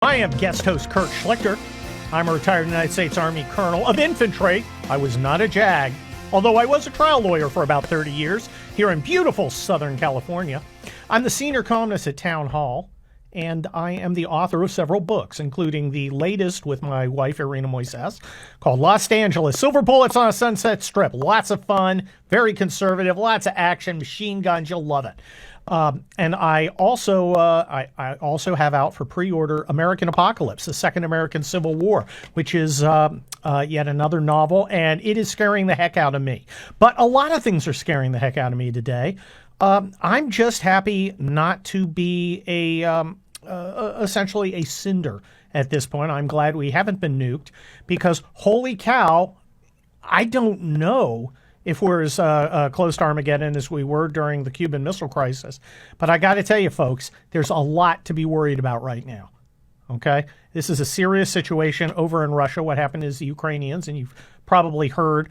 I am guest host Kurt Schlichter. I'm a retired United States Army colonel of infantry. I was not a JAG, although I was a trial lawyer for about 30 years here in beautiful Southern California. I'm the senior columnist at Town Hall, and I am the author of several books, including the latest with my wife, Irina Moises, called Los Angeles, Silver Bullets on a Sunset Strip. Lots of fun, very conservative, lots of action, machine guns. You'll love it. And I also have out for pre-order American Apocalypse, the Second American Civil War, which is yet another novel, and it is scaring the heck out of me. But a lot of things are scaring the heck out of me today. I'm just happy not to be essentially a cinder at this point. I'm glad we haven't been nuked because, holy cow, I don't know if we're as close to Armageddon as we were during the Cuban Missile Crisis. But I got to tell you, folks, there's a lot to be worried about right now. Okay? This is a serious situation over in Russia. What happened is the Ukrainians, and you've probably heard,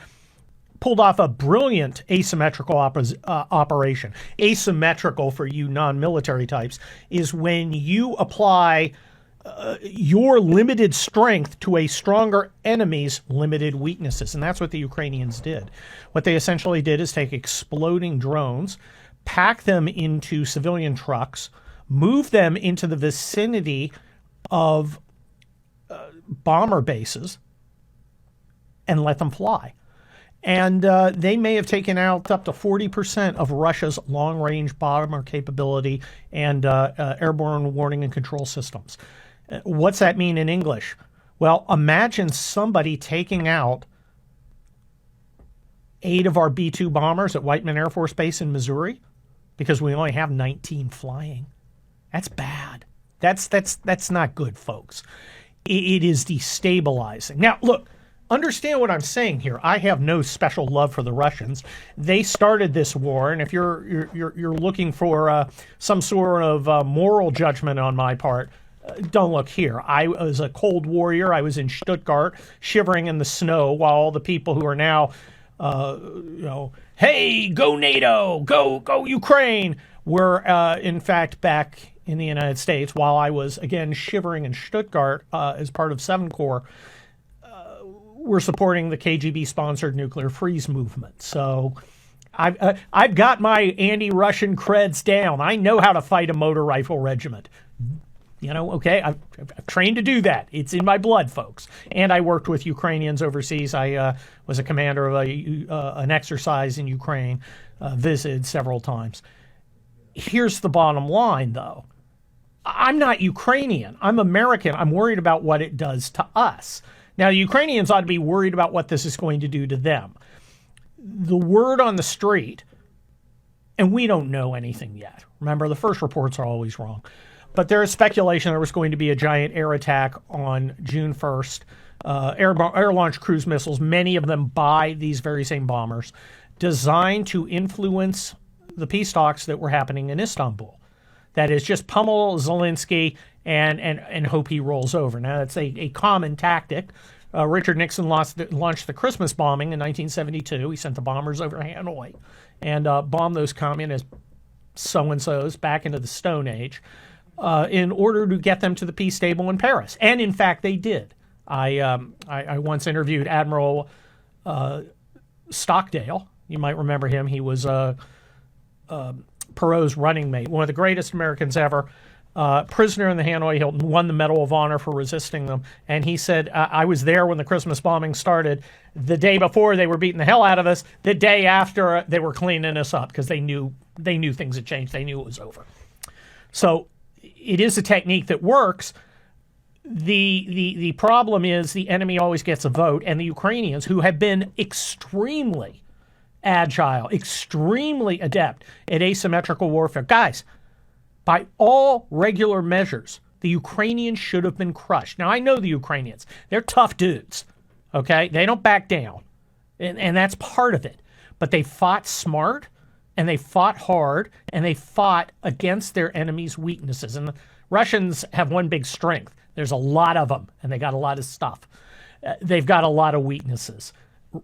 pulled off a brilliant asymmetrical operation. Asymmetrical, for you non-military types, is when you apply your limited strength to a stronger enemy's limited weaknesses. And that's what the Ukrainians did. What they essentially did is take exploding drones, pack them into civilian trucks, move them into the vicinity of bomber bases, and let them fly. And they may have taken out up to 40% of Russia's long-range bomber capability and airborne warning and control systems. What's that mean in English? Well, imagine somebody taking out 8 of our B-2 bombers at Whiteman Air Force Base in Missouri because we only have 19 flying. That's bad. That's not good, folks. It is destabilizing. Now, look, understand what I'm saying here. I have no special love for the Russians. They started this war, and if you're looking for some sort of moral judgment on my part, don't look here. I was a cold warrior. I was in Stuttgart, shivering in the snow, while all the people who are now, hey, go NATO, go Ukraine, were in fact back in the United States, while I was again shivering in Stuttgart as part of 7 Corps. We're supporting the KGB-sponsored nuclear freeze movement. So I've got my anti-Russian creds down. I know how to fight a motor rifle regiment. Okay, I've trained to do that. It's in my blood, folks. And I worked with Ukrainians overseas. I was a commander of an exercise in Ukraine, visited several times. Here's the bottom line, though. I'm not Ukrainian. I'm American. I'm worried about what it does to us. Now, the Ukrainians ought to be worried about what this is going to do to them. The word on the street, and we don't know anything yet. Remember, the first reports are always wrong. But there is speculation there was going to be a giant air attack on June 1st. Air-launched cruise missiles, many of them by these very same bombers, designed to influence the peace talks that were happening in Istanbul. That is, just pummel Zelensky and hope he rolls over. Now, that's a common tactic. Richard Nixon launched the Christmas bombing in 1972. He sent the bombers over Hanoi and bombed those communist so-and-sos back into the Stone Age in order to get them to the peace table in Paris. And, in fact, they did. I once interviewed Admiral Stockdale. You might remember him. He was Perot's running mate, one of the greatest Americans ever. Prisoner in the Hanoi Hilton, won the Medal of Honor for resisting them. And he said, I was there when the Christmas bombing started. The day before, they were beating the hell out of us. The day after, they were cleaning us up because they knew things had changed. They knew it was over. So it is a technique that works. The problem is the enemy always gets a vote, and the Ukrainians, who have been extremely agile, extremely adept at asymmetrical warfare. Guys, by all regular measures, the Ukrainians should have been crushed. Now, I know the Ukrainians. They're tough dudes, okay? They don't back down, and that's part of it. But they fought smart, and they fought hard, and they fought against their enemy's weaknesses. And the Russians have one big strength. There's a lot of them, and they got a lot of stuff. They've got a lot of weaknesses.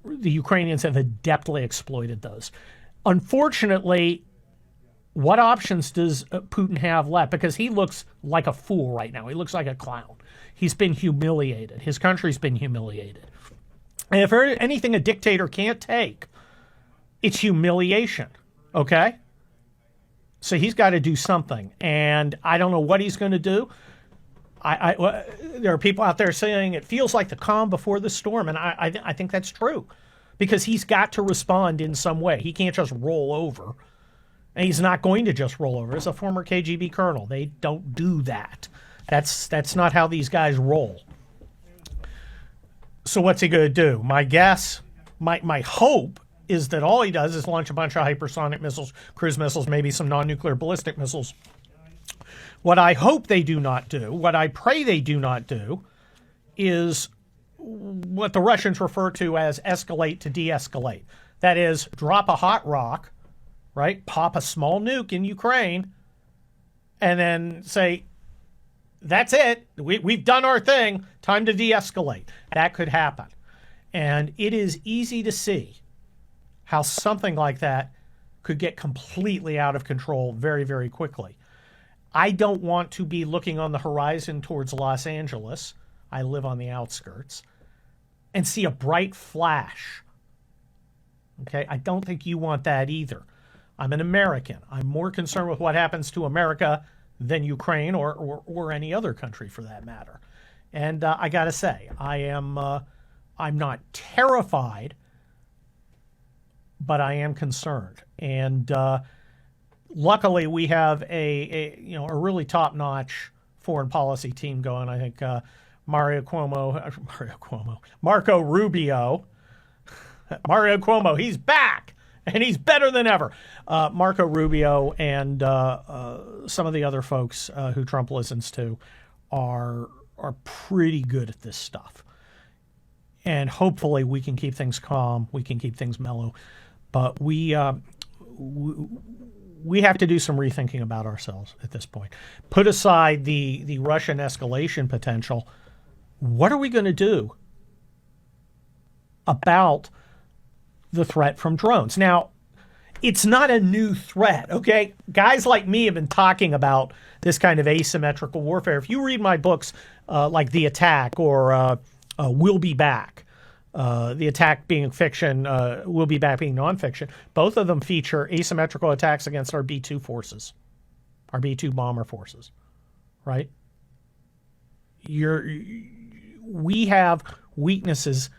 The Ukrainians have adeptly exploited those. Unfortunately, What options does Putin have left? Because he looks like a fool right now. He looks like a clown. He's been humiliated. His country's been humiliated. And if there's anything a dictator can't take, it's humiliation. Okay? So he's got to do something. And I don't know what he's going to do. There are people out there saying it feels like the calm before the storm. And I think that's true. Because he's got to respond in some way. He can't just roll over. And he's not going to just roll over. As a former KGB colonel, they don't do that. That's not how these guys roll. So what's he going to do? My guess, my hope is that all he does is launch a bunch of hypersonic missiles, cruise missiles, maybe some non-nuclear ballistic missiles. What I hope they do not do, what I pray they do not do, is what the Russians refer to as escalate to de-escalate. That is, drop a hot rock, right? Pop a small nuke in Ukraine, and then say, that's it. We've done our thing. Time to de-escalate. That could happen. And it is easy to see how something like that could get completely out of control very, very quickly. I don't want to be looking on the horizon towards Los Angeles. I live on the outskirts. And see a bright flash. Okay? I don't think you want that either. I'm an American. I'm more concerned with what happens to America than Ukraine or any other country for that matter. And I got to say, I'm not terrified, but I am concerned. And luckily, we have a really top-notch foreign policy team going. I think Marco Rubio, Mario Cuomo, he's back. And he's better than ever. Marco Rubio and some of the other folks who Trump listens to are pretty good at this stuff. And hopefully we can keep things calm. We can keep things mellow. But we have to do some rethinking about ourselves at this point. Put aside the Russian escalation potential. What are we going to do about the threat from drones? Now, it's not a new threat, okay? Guys like me have been talking about this kind of asymmetrical warfare. If you read my books like The Attack or We'll Be Back, The Attack being fiction, We'll Be Back being nonfiction, both of them feature asymmetrical attacks against our B-2 forces, our B-2 bomber forces, right? We have weaknesses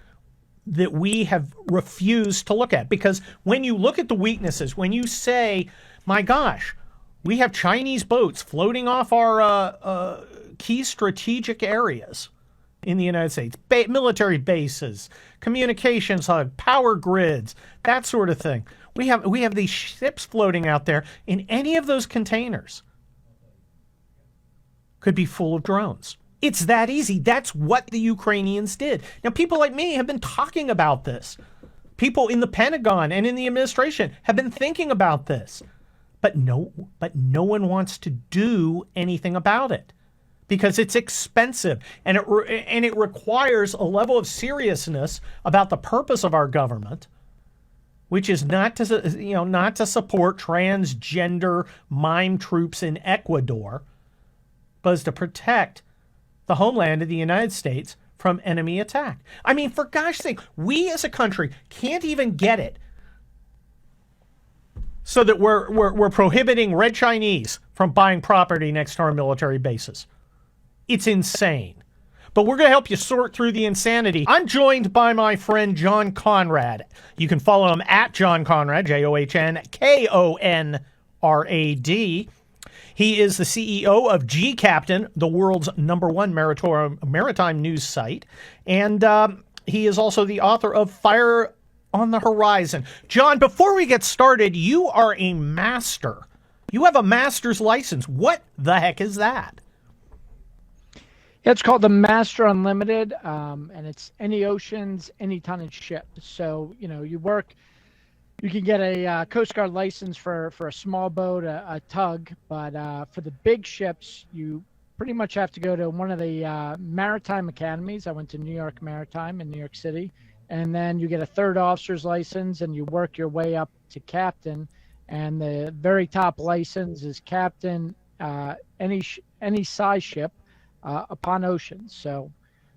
that we have refused to look at. Because when you look at the weaknesses, when you say, my gosh, we have Chinese boats floating off our key strategic areas in the United States, military bases, communications hub, power grids, that sort of thing. We have these ships floating out there, and any of those containers could be full of drones. It's that easy. That's what the Ukrainians did. Now, people like me have been talking about this. People in the Pentagon and in the administration have been thinking about this. But no one wants to do anything about it because it's expensive and it requires a level of seriousness about the purpose of our government, which is not to support transgender mime troops in Ecuador, but is to protect the homeland of the United States from enemy attack. I mean, for gosh sake, we as a country can't even get it so that we're prohibiting red Chinese from buying property next to our military bases. It's insane. But we're going to help you sort through the insanity. I'm joined by my friend John Conrad. You can follow him at John Conrad, JohnKonrad. He is the CEO of G Captain, the world's #1 maritime news site. And he is also the author of Fire on the Horizon. John, before we get started, you are a master. You have a master's license. What the heck is that? Yeah, it's called the Master Unlimited, and it's any oceans, any tonnage ship. So, you can get a Coast Guard license for a small boat, a tug, but for the big ships, you pretty much have to go to one of the maritime academies. I went to New York Maritime in New York City, and then you get a third officer's license, and you work your way up to captain, and the very top license is captain any size ship upon ocean. So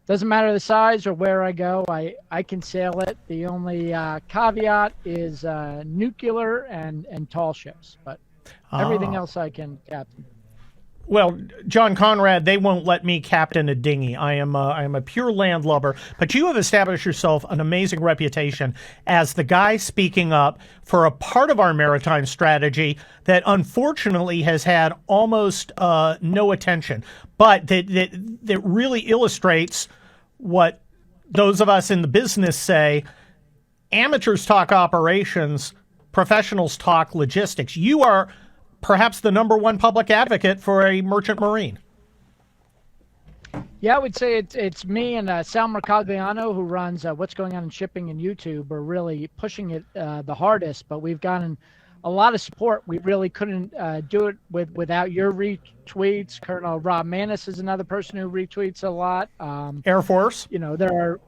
doesn't matter the size or where I go, I can sail it. The only caveat is nuclear and tall ships, but everything else I can captain. Well, John Conrad, they won't let me captain a dinghy. I am a pure landlubber. But you have established yourself an amazing reputation as the guy speaking up for a part of our maritime strategy that unfortunately has had almost no attention, but that really illustrates what those of us in the business say: amateurs talk operations, professionals talk logistics. You are perhaps the number one public advocate for a merchant marine. Yeah, I would say it's me and Sal Mercogliano, who runs What's Going On in Shipping and YouTube, are really pushing it the hardest, but we've gotten a lot of support. We really couldn't do it without your retweets. Colonel Rob Manis is another person who retweets a lot. Air Force. There are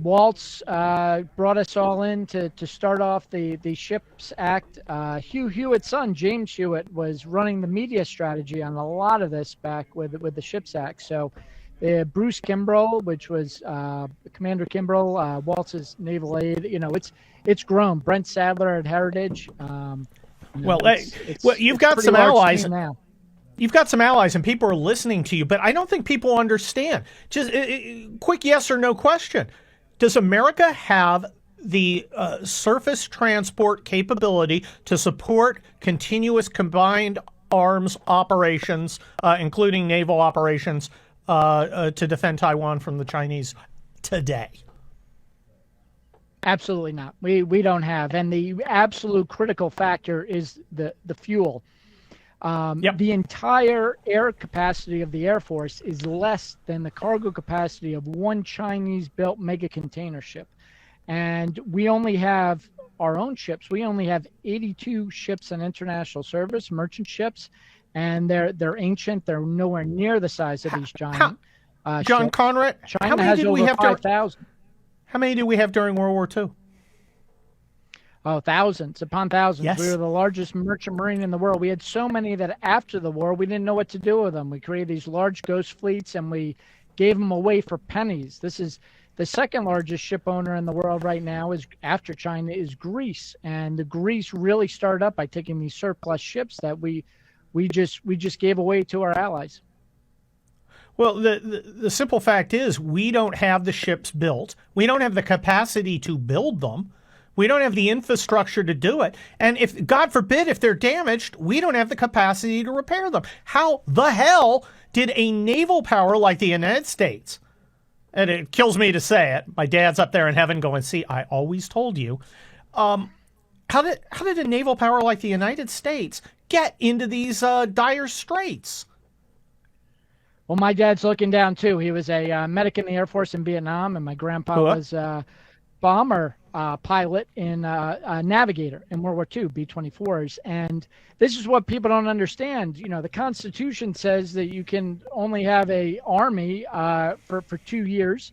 Waltz brought us all in to start off the Ships Act. Hugh Hewitt's son, James Hewitt, was running the media strategy on a lot of this back with the Ships Act. So Bruce Kimbrell, which was Commander Kimbrell, Waltz's naval aide, it's grown. Brent Sadler at Heritage. You've got some allies now. You've got some allies, and people are listening to you, but I don't think people understand. Just quick yes or no question. Does America have the surface transport capability to support continuous combined arms operations, including naval operations, to defend Taiwan from the Chinese today? Absolutely not. We don't have. And the absolute critical factor is the fuel. The entire air capacity of the Air Force is less than the cargo capacity of one Chinese-built mega container ship. And we only have our own ships. We only have 82 ships in international service, merchant ships, and they're ancient. They're nowhere near the size of these giant John ships. Conrad, China has over 5,000. How many did we have during World War II? Oh, thousands upon thousands. Yes. We were the largest merchant marine in the world. We had so many that after the war, we didn't know what to do with them. We created these large ghost fleets, and we gave them away for pennies. This is the second largest ship owner in the world right now, is after China, is Greece. And the Greece really started up by taking these surplus ships that we just gave away to our allies. Well, the simple fact is we don't have the ships built. We don't have the capacity to build them. We don't have the infrastructure to do it. And if, God forbid, if they're damaged, we don't have the capacity to repair them. How the hell did a naval power like the United States, and it kills me to say it, my dad's up there in heaven going, see, I always told you. How did a naval power like the United States get into these dire straits? Well, my dad's looking down, too. He was a medic in the Air Force in Vietnam, and my grandpa was a bomber pilot in a navigator in World War II, B-24s. And this is what people don't understand. The Constitution says that you can only have a army for 2 years.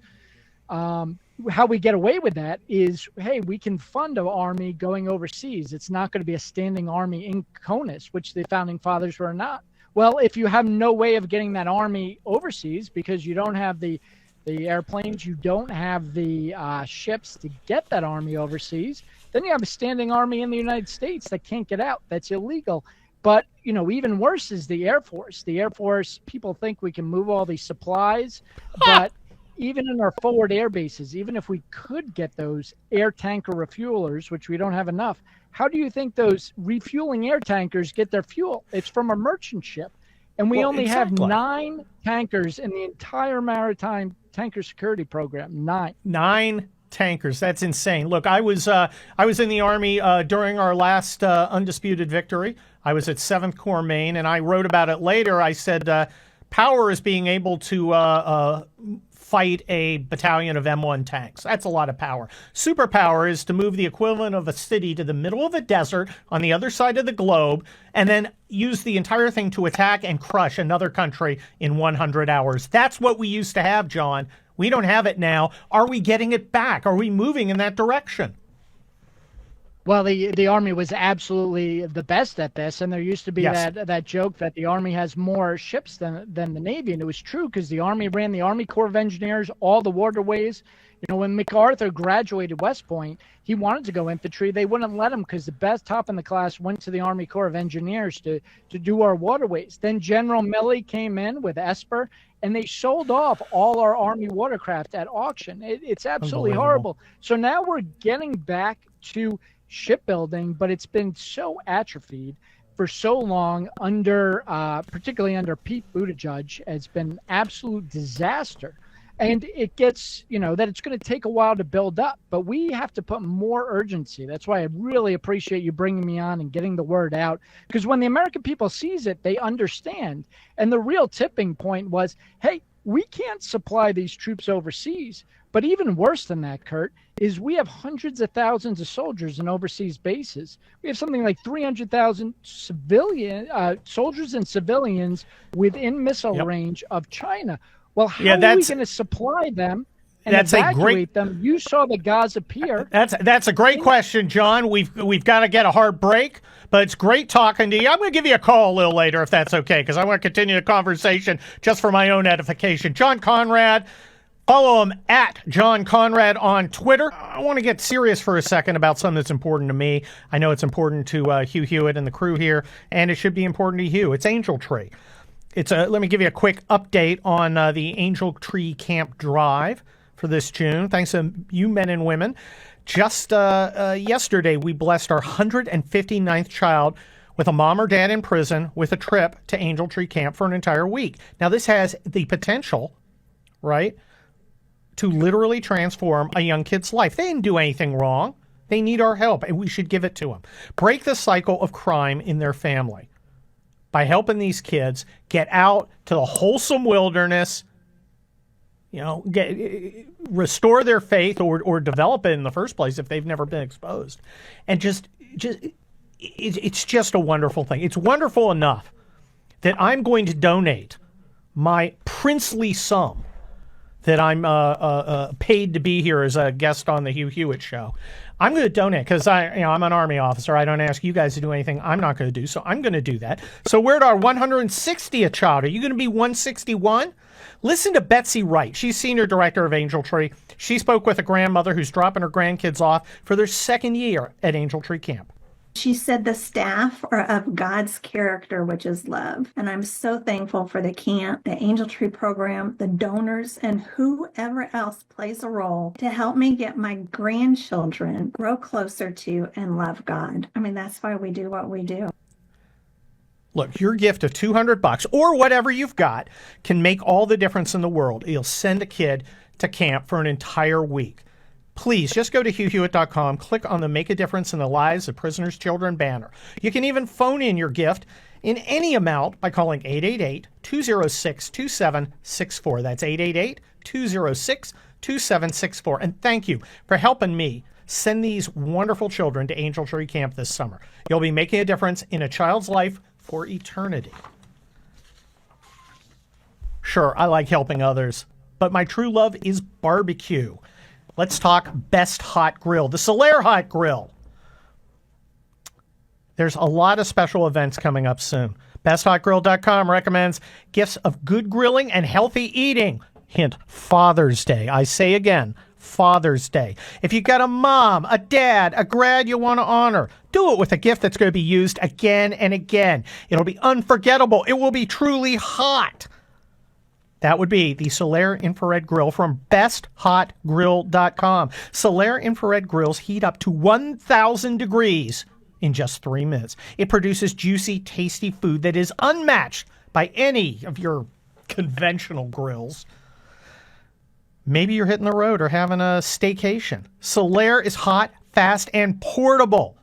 How we get away with that is, hey, we can fund an army going overseas. It's not going to be a standing army in CONUS, which the founding fathers were not. Well, if you have no way of getting that army overseas because you don't have the airplanes, you don't have the ships to get that army overseas, then you have a standing army in the United States that can't get out. That's illegal. But, even worse is the Air Force. The Air Force, people think we can move all these supplies, but even in our forward air bases, even if we could get those air tanker refuelers, which we don't have enough, how do you think those refueling air tankers get their fuel? It's from a merchant ship. And we only have 9 tankers in the entire maritime tanker security program. 9 tankers. That's insane. Look, I was in the Army during our last undisputed victory. I was at 7th Corps, Maine, and I wrote about it later. I said power is being able to fight a battalion of M1 tanks. That's a lot of power. Superpower is to move the equivalent of a city to the middle of a desert on the other side of the globe and then use the entire thing to attack and crush another country in 100 hours. That's what we used to have, John. We don't have it now. Are we getting it back? Are we moving in that direction? Well, the Army was absolutely the best at this, and there used to be Yes. that joke that the Army has more ships than the Navy, and it was true because the Army ran the Army Corps of Engineers, all the waterways. When MacArthur graduated West Point, he wanted to go infantry. They wouldn't let him because the best top in the class went to the Army Corps of Engineers to do our waterways. Then General Milley came in with Esper, and they sold off all our Army watercraft at auction. It's absolutely horrible. So now we're getting back to shipbuilding, but it's been so atrophied for so long particularly under Pete Buttigieg. It's been absolute disaster. And it gets, that it's going to take a while to build up, but we have to put more urgency. That's why I really appreciate you bringing me on and getting the word out, because when the American people sees it, they understand. And the real tipping point was, hey, we can't supply these troops overseas. But even worse than that, Kurt, is we have hundreds of thousands of soldiers in overseas bases. We have something like 300,000 civilian soldiers and civilians within missile range of China. Well, how are we going to supply them and evacuate them? You saw the Gaza pier. That's a great question, John. We've got to get a hard break, but it's great talking to you. I'm going to give you a call a little later if that's okay, because I want to continue the conversation just for my own edification. John Conrad. Follow him at John Conrad on Twitter. I want to get serious for a second about something that's important to me. I know it's important to Hugh Hewitt and the crew here, and it should be important to you. It's Angel Tree. Let me give you a quick update on the Angel Tree Camp Drive for this June. Thanks to you men and women. Just yesterday, we blessed our 159th child with a mom or dad in prison with a trip to Angel Tree Camp for an entire week. Now, this has the potential, right, to literally transform a young kid's life. They didn't do anything wrong. They need our help, and we should give it to them. Break the cycle of crime in their family by helping these kids get out to the wholesome wilderness, restore their faith or develop it in the first place if they've never been exposed. And it's just a wonderful thing. It's wonderful enough that I'm going to donate my princely sum that I'm paid to be here as a guest on the Hugh Hewitt show. I'm going to donate because I'm an Army officer. I don't ask you guys to do anything I'm not going to do, so I'm going to do that. So we're at our 160th child. Are you going to be 161? Listen to Betsy Wright. She's senior director of Angel Tree. She spoke with a grandmother who's dropping her grandkids off for their second year at Angel Tree Camp. She said the staff are of God's character, which is love. And I'm so thankful for the camp, the Angel Tree program, the donors, and whoever else plays a role to help me get my grandchildren grow closer to and love God. I mean, that's why we do what we do. Look, your gift of $200 or whatever you've got can make all the difference in the world. You'll send a kid to camp for an entire week. Please just go to HughHewitt.com, click on the Make a Difference in the Lives of Prisoners' Children banner. You can even phone in your gift in any amount by calling 888-206-2764. That's 888-206-2764. And thank you for helping me send these wonderful children to Angel Tree Camp this summer. You'll be making a difference in a child's life for eternity. Sure, I like helping others, but my true love is barbecue. Let's talk Best Hot Grill, the Solaire Hot Grill. There's a lot of special events coming up soon. BestHotGrill.com recommends gifts of good grilling and healthy eating. Hint, Father's Day. I say again, Father's Day. If you've got a mom, a dad, a grad you want to honor, do it with a gift that's going to be used again and again. It'll be unforgettable. It will be truly hot. That would be the Solaire Infrared Grill from BestHotGrill.com. Solaire Infrared Grills heat up to 1,000 degrees in just 3 minutes. It produces juicy, tasty food that is unmatched by any of your conventional grills. Maybe you're hitting the road or having a staycation. Solaire is hot, fast, and portable.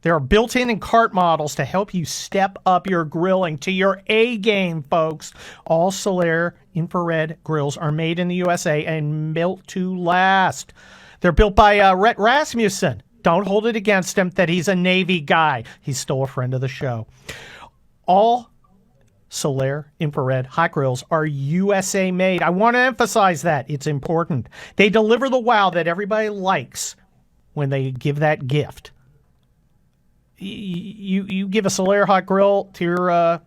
There are built-in and cart models to help you step up your grilling to your A game, folks. All Solaire infrared grills are made in the USA and built to last. They're built by Rhett Rasmussen. Don't hold it against him that he's a Navy guy. He's still a friend of the show. All Solaire infrared hot grills are USA made. I want to emphasize that. It's important. They deliver the wow that everybody likes when they give that gift. you give a Solaire hot grill to your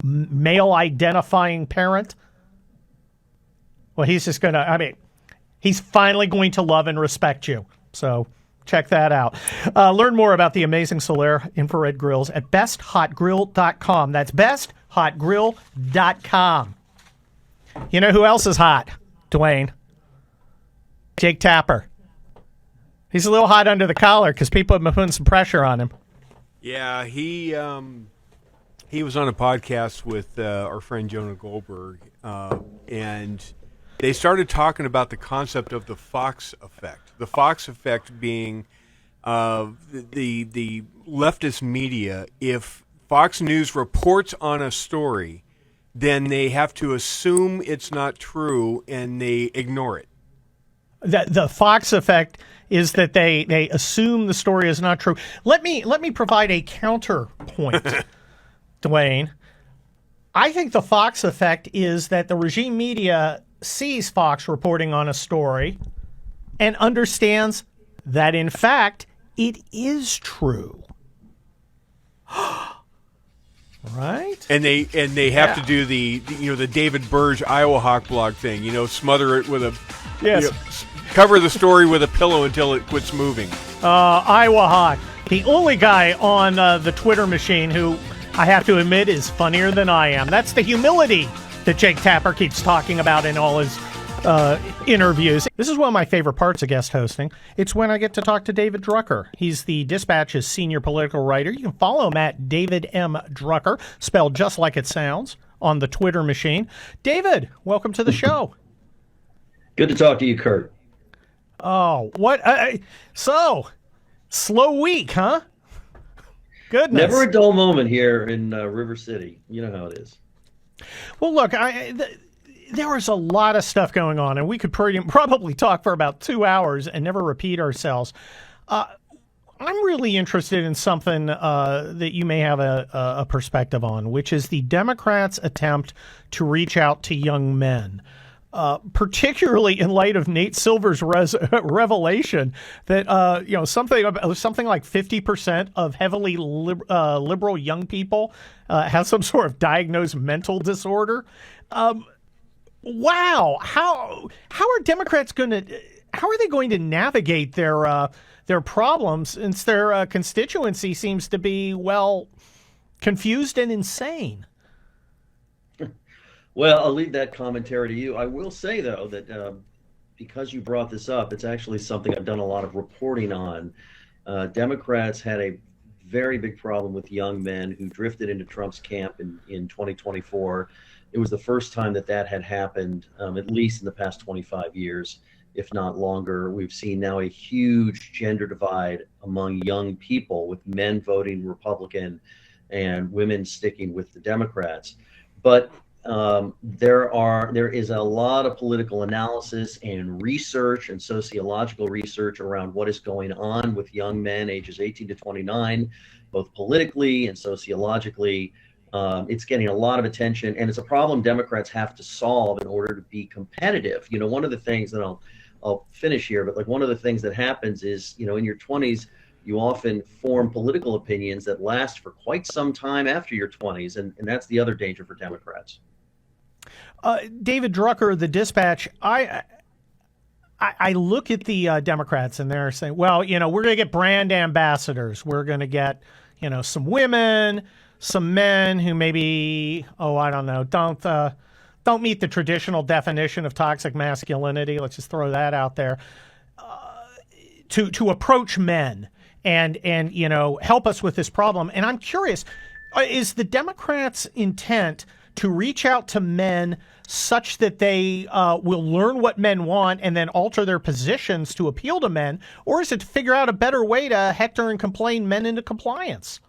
male identifying parent, well, he's just going to, I mean, he's finally going to love and respect you. So check that out. Learn more about the amazing Solaire infrared grills at besthotgrill.com. That's besthotgrill.com. You know who else is hot, Dwayne? Jake Tapper. He's a little hot under the collar because people have been putting some pressure on him. Yeah, he was on a podcast with our friend Jonah Goldberg, and they started talking about the concept of the Fox effect. The Fox effect being the leftist media. If Fox News reports on a story, then they have to assume it's not true and they ignore it. The Fox effect is that they assume the story is not true. Let me provide a counterpoint, Dwayne. I think the Fox effect is that the regime media sees Fox reporting on a story and understands that, in fact, it is true. Right? And they have to do the David Burge Iowa Hawk blog thing, smother it with a cover the story with a pillow until it quits moving. Iowa Hawk, the only guy on the Twitter machine who I have to admit is funnier than I am. That's the humility that Jake Tapper keeps talking about in all his interviews. This is one of my favorite parts of guest hosting. It's when I get to talk to David Drucker. He's the Dispatch's senior political writer. You can follow him at David M. Drucker, spelled just like it sounds, on the Twitter machine. David, welcome to the show. Good to talk to you, Kurt. Oh, what? So, slow week, huh? Goodness. Never a dull moment here in River City. You know how it is. Well, look, there was a lot of stuff going on, and we could probably talk for about 2 hours and never repeat ourselves. I'm really interested in something that you may have a perspective on, which is the Democrats' attempt to reach out to young men. Particularly in light of Nate Silver's revelation that something like 50% of heavily liberal young people have some sort of diagnosed mental disorder. Wow, how are Democrats going to navigate their problems since their constituency seems to be confused and insane? Well, I'll leave that commentary to you. I will say, though, that because you brought this up, it's actually something I've done a lot of reporting on. Democrats had a very big problem with young men who drifted into Trump's camp in 2024. It was the first time that had happened, at least in the past 25 years, if not longer. We've seen now a huge gender divide among young people, with men voting Republican and women sticking with the Democrats. But there is a lot of political analysis and research and sociological research around what is going on with young men ages 18 to 29, both politically and sociologically. It's getting a lot of attention, and it's a problem Democrats have to solve in order to be competitive. One of the things that I'll finish here, but one of the things that happens is, in your 20s, you often form political opinions that last for quite some time after your 20s, and that's the other danger for Democrats. David Drucker, the Dispatch, I look at the Democrats and they're saying, well, we're going to get brand ambassadors. We're going to get, some women, some men who maybe, I don't know, don't meet the traditional definition of toxic masculinity. Let's just throw that out there. To approach men and help us with this problem. And I'm curious, is the Democrats' intent to reach out to men such that they will learn what men want and then alter their positions to appeal to men? Or is it to figure out a better way to hector and complain men into compliance?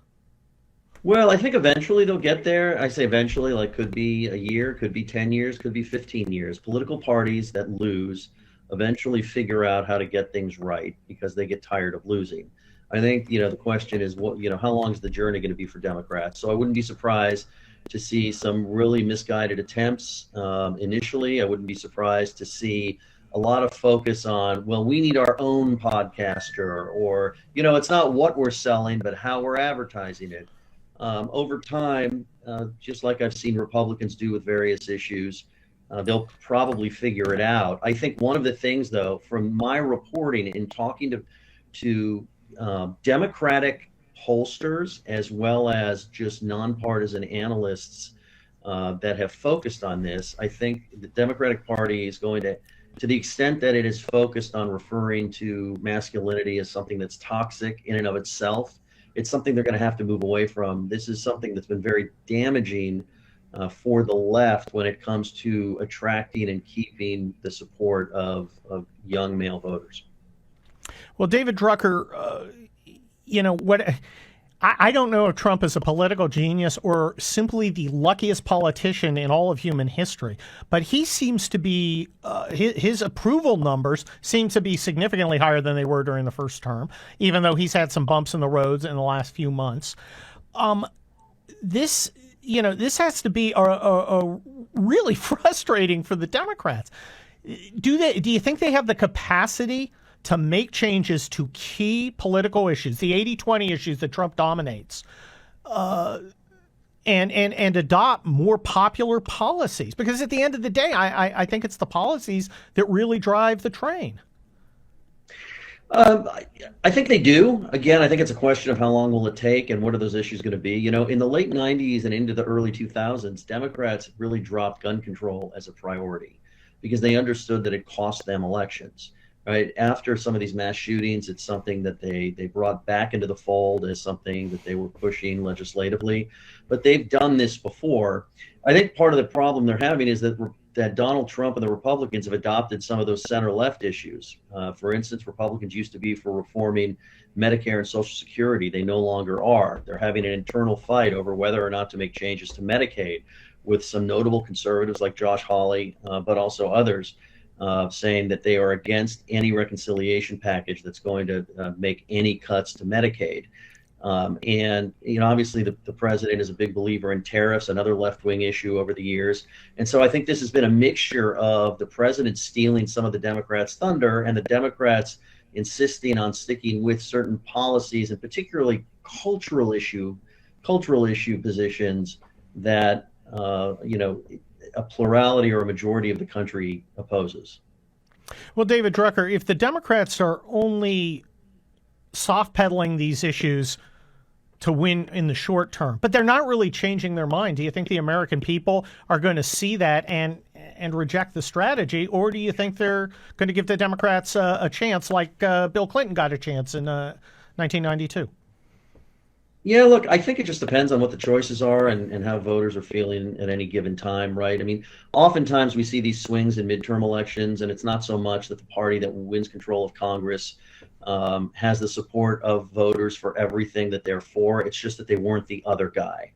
Well, I think eventually they'll get there. I say eventually, could be a year, could be 10 years, could be 15 years. Political parties that lose eventually figure out how to get things right because they get tired of losing. I think, the question is, how long is the journey going to be for Democrats? So I wouldn't be surprised to see some really misguided attempts initially. I wouldn't be surprised to see a lot of focus on, well, we need our own podcaster, or, it's not what we're selling, but how we're advertising it. Over time, just like I've seen Republicans do with various issues, they'll probably figure it out. I think one of the things, though, from my reporting in talking to Democratic pollsters as well as just nonpartisan analysts that have focused on this, I think the Democratic Party is going to the extent that it is focused on referring to masculinity as something that's toxic in and of itself, it's something they're going to have to move away from. This is something that's been very damaging for the left when it comes to attracting and keeping the support of young male voters. Well, David Drucker, what I don't know if Trump is a political genius or simply the luckiest politician in all of human history, but he seems to be, his approval numbers seem to be significantly higher than they were during the first term, even though he's had some bumps in the roads in the last few months. This has to be a really frustrating for the Democrats. Do you think they have the capacity to make changes to key political issues, the 80-20 issues that Trump dominates, and adopt more popular policies? Because at the end of the day, I think it's the policies that really drive the train. I think they do. Again, I think it's a question of how long will it take and what are those issues going to be. In the late 90s and into the early 2000s, Democrats really dropped gun control as a priority because they understood that it cost them elections. Right after some of these mass shootings, it's something that they brought back into the fold as something that they were pushing legislatively. But they've done this before. I think part of the problem they're having is that Donald Trump and the Republicans have adopted some of those center-left issues. For instance, Republicans used to be for reforming Medicare and Social Security. They no longer are. They're having an internal fight over whether or not to make changes to Medicaid, with some notable conservatives like Josh Hawley, but also others, saying that they are against any reconciliation package that's going to make any cuts to Medicaid. And obviously the president is a big believer in tariffs, another left-wing issue over the years. And so I think this has been a mixture of the president stealing some of the Democrats' thunder and the Democrats insisting on sticking with certain policies, and particularly cultural issue positions that a plurality or a majority of the country opposes. Well, David Drucker, if the Democrats are only soft pedaling these issues to win in the short term, but they're not really changing their mind, do you think the American people are going to see that and reject the strategy, or do you think they're going to give the Democrats a chance like Bill Clinton got a chance in 1992? Yeah, look, I think it just depends on what the choices are and how voters are feeling at any given time, right? I mean, oftentimes we see these swings in midterm elections, and it's not so much that the party that wins control of Congress has the support of voters for everything that they're for. It's just that they weren't the other guy.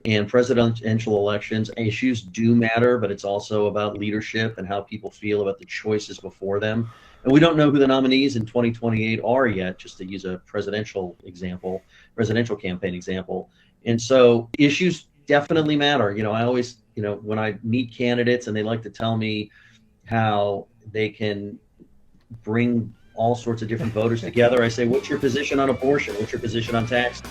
And presidential elections, issues do matter, but it's also about leadership and how people feel about the choices before them. And we don't know who the nominees in 2028 are yet, just to use a presidential campaign example. And so issues definitely matter. I always, when I meet candidates and they like to tell me how they can bring all sorts of different voters together, I say, what's your position on abortion? What's your position on tax?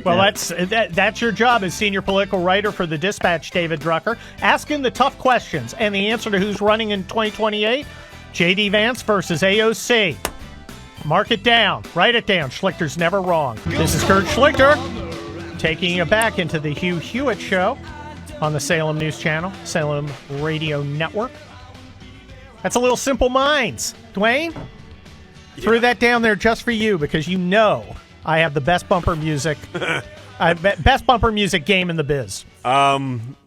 Well, that's your job as senior political writer for the Dispatch, David Drucker. Asking the tough questions, and the answer to who's running in 2028, J.D. Vance versus AOC. Mark it down. Write it down. Schlichter's never wrong. This is Kurt Schlichter taking you back into the Hugh Hewitt Show on the Salem News Channel, Salem Radio Network. That's a little Simple Minds. Dwayne, threw that down there just for you because I have the best bumper music, best bumper music game in the biz.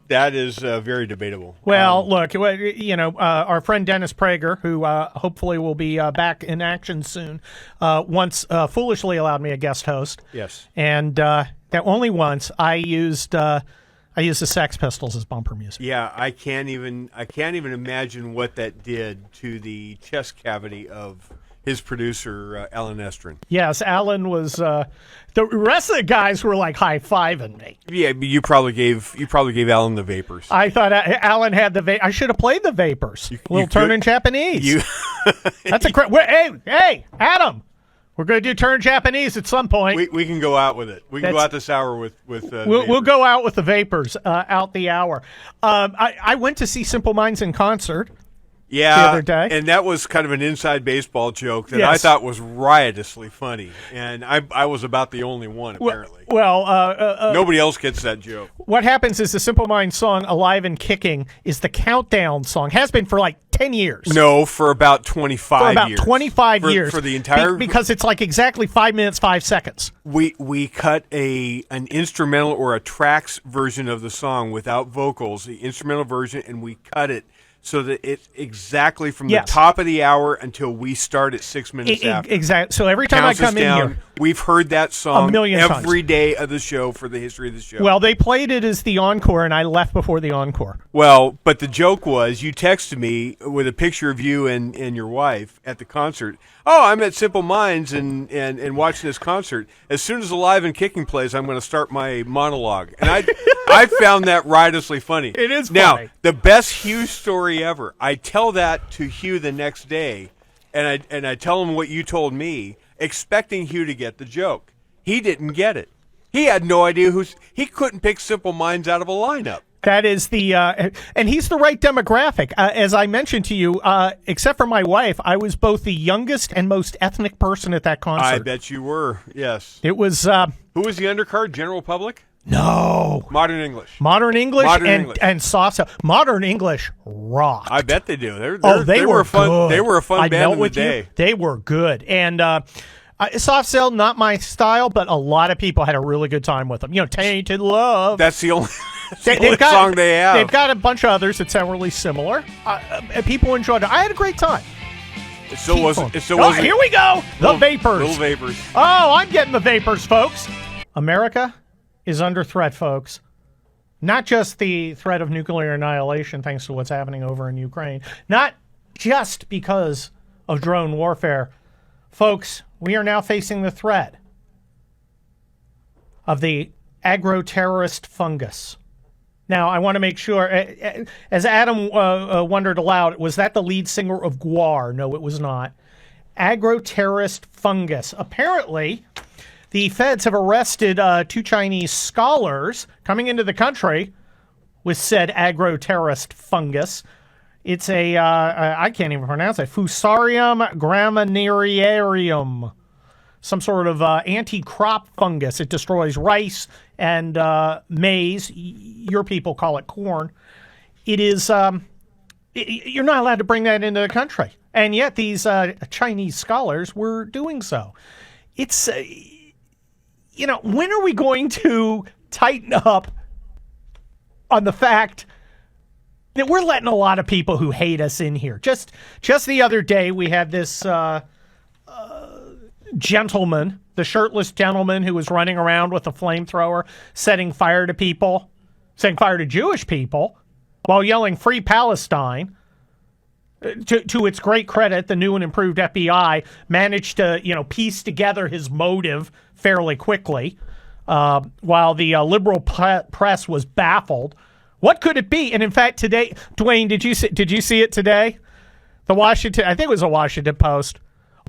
That is very debatable. Well, look, our friend Dennis Prager, who hopefully will be back in action soon, once foolishly allowed me a guest host. Yes. And that only once I used the Sex Pistols as bumper music. Yeah, I can't even imagine what that did to the chest cavity of his producer, Alan Estrin. Yes, Alan was. The rest of the guys were like high-fiving me. Yeah, but you probably gave Alan the vapors. I thought Alan had the. I should have played the vapors. Little turn in Japanese. That's a great. Hey, Adam. We're going to do turn Japanese at some point. We can go out with it. We can go out this hour with we'll go out with the vapors out the hour. I went to see Simple Minds in concert. The other day. And that was kind of an inside baseball joke that Yes. I thought was riotously funny, and I was about the only one apparently. Well, nobody else gets that joke. what happens is the Simple Minds song "Alive and Kicking" is the countdown song. Has been for like 10 years. No, for about 25 For about years. 25 years. For the entire... because it's like exactly 5 minutes, 5 seconds. We cut an instrumental or a tracks version of the song without vocals, the instrumental version, and we cut it so that it's exactly from the top of the hour until we start at 6 minutes after. Exactly. So every time Counts I come us down. in here, We've heard that song A million every times. day of the show for the history of the show. well, they played it as the encore, and I left before the encore. Well, but the joke was you texted me with a picture of you and your wife at the concert. Oh, I'm at Simple Minds and watching this concert. As soon as Alive and Kicking plays, I'm going to start my monologue. And I found that riotously funny. It is now, funny. the best Hugh story ever. I tell that to Hugh the next day, and I tell him what you told me, expecting Hugh to get the joke. He didn't get it. He had no idea he couldn't pick Simple Minds out of a lineup. That is the, and he's the right demographic. As I mentioned to you, except for my wife, I was both the youngest and most ethnic person at that concert. I bet you were, yes. It was, Who was the undercard? General public? no. Modern English. Modern English Modern and English. and soft. Modern English rocked. I bet they do. They were fun. good. They were a fun I band dealt in the with you. day. They were good. And soft cell, not my style, but a lot of people had a really good time with them. You know, Tainted Love. That's the only, They've got- song they have. They've got a bunch of others that sound really similar. People enjoyed it. I had a great time. It still wasn't. It still Oh, wasn't. here we go. The vapors. Little vapors. Oh, I'm getting the vapors, folks. America is under threat, folks. Not just the threat of nuclear annihilation, thanks to what's happening over in Ukraine. Not just because of drone warfare. Folks, we are now facing the threat of the agro-terrorist fungus. Now, I want to make sure, as Adam wondered aloud, was that the lead singer of Gwar? No, it was not. Agro-terrorist fungus. Apparently, the feds have arrested 2 Chinese scholars coming into the country with said agro-terrorist fungus. It's a, I can't even pronounce it, Fusarium graminearium. Some sort of anti-crop fungus. It destroys rice and maize. Your people call it corn. It is, you're not allowed to bring that into the country. And yet these Chinese scholars were doing so. It's, when are we going to tighten up on the fact that we're letting a lot of people who hate us in here? Just the other day, we had this gentleman, the shirtless gentleman who was running around with a flamethrower, setting fire to Jewish people, while yelling "Free Palestine." To its great credit, the new and improved FBI managed to, piece together his motive fairly quickly, while the liberal press was baffled. What could it be? And in fact, today, Dwayne, did you see it today? I think it was a Washington Post.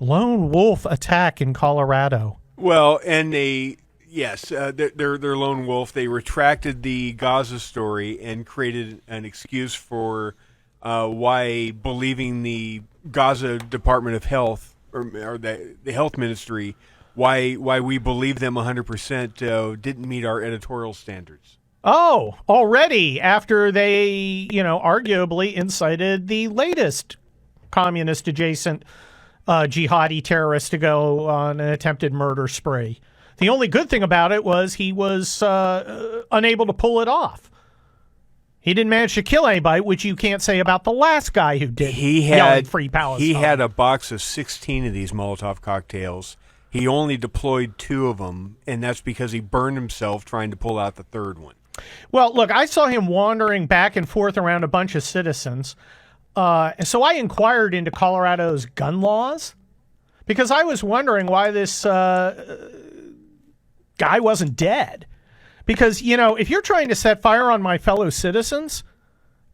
Lone wolf attack in Colorado. Well, and they're lone wolf. They retracted the Gaza story and created an excuse for why believing the Gaza Department of Health or the health ministry, why we believe them 100% didn't meet our editorial standards. Oh, already after they, arguably incited the latest communist adjacent jihadi terrorist to go on an attempted murder spree. The only good thing about it was he was unable to pull it off. He didn't manage to kill anybody, which you can't say about the last guy who did. Yelling Free Palestine. He had a box of 16 of these Molotov cocktails. He only deployed 2 of them, and that's because he burned himself trying to pull out the 3rd one. Well, look, I saw him wandering back and forth around a bunch of citizens. So I inquired into Colorado's gun laws. because I was wondering why this guy wasn't dead. Because, if you're trying to set fire on my fellow citizens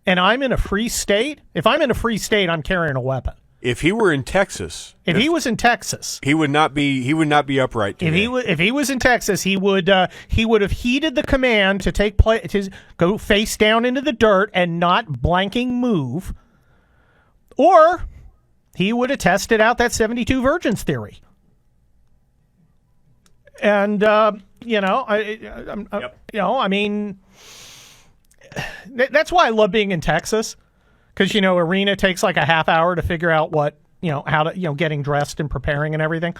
and I'm in a free state, if I'm in a free state, I'm carrying a weapon. If he were in Texas, if he was in Texas, he would not be upright today. If he was in Texas, he would have heeded the command to to go face down into the dirt and not blanking move, or he would have tested out that 72 virgins theory. And that's why I love being in Texas. Because, Arena takes like a half hour to figure out what, how to, getting dressed and preparing and everything.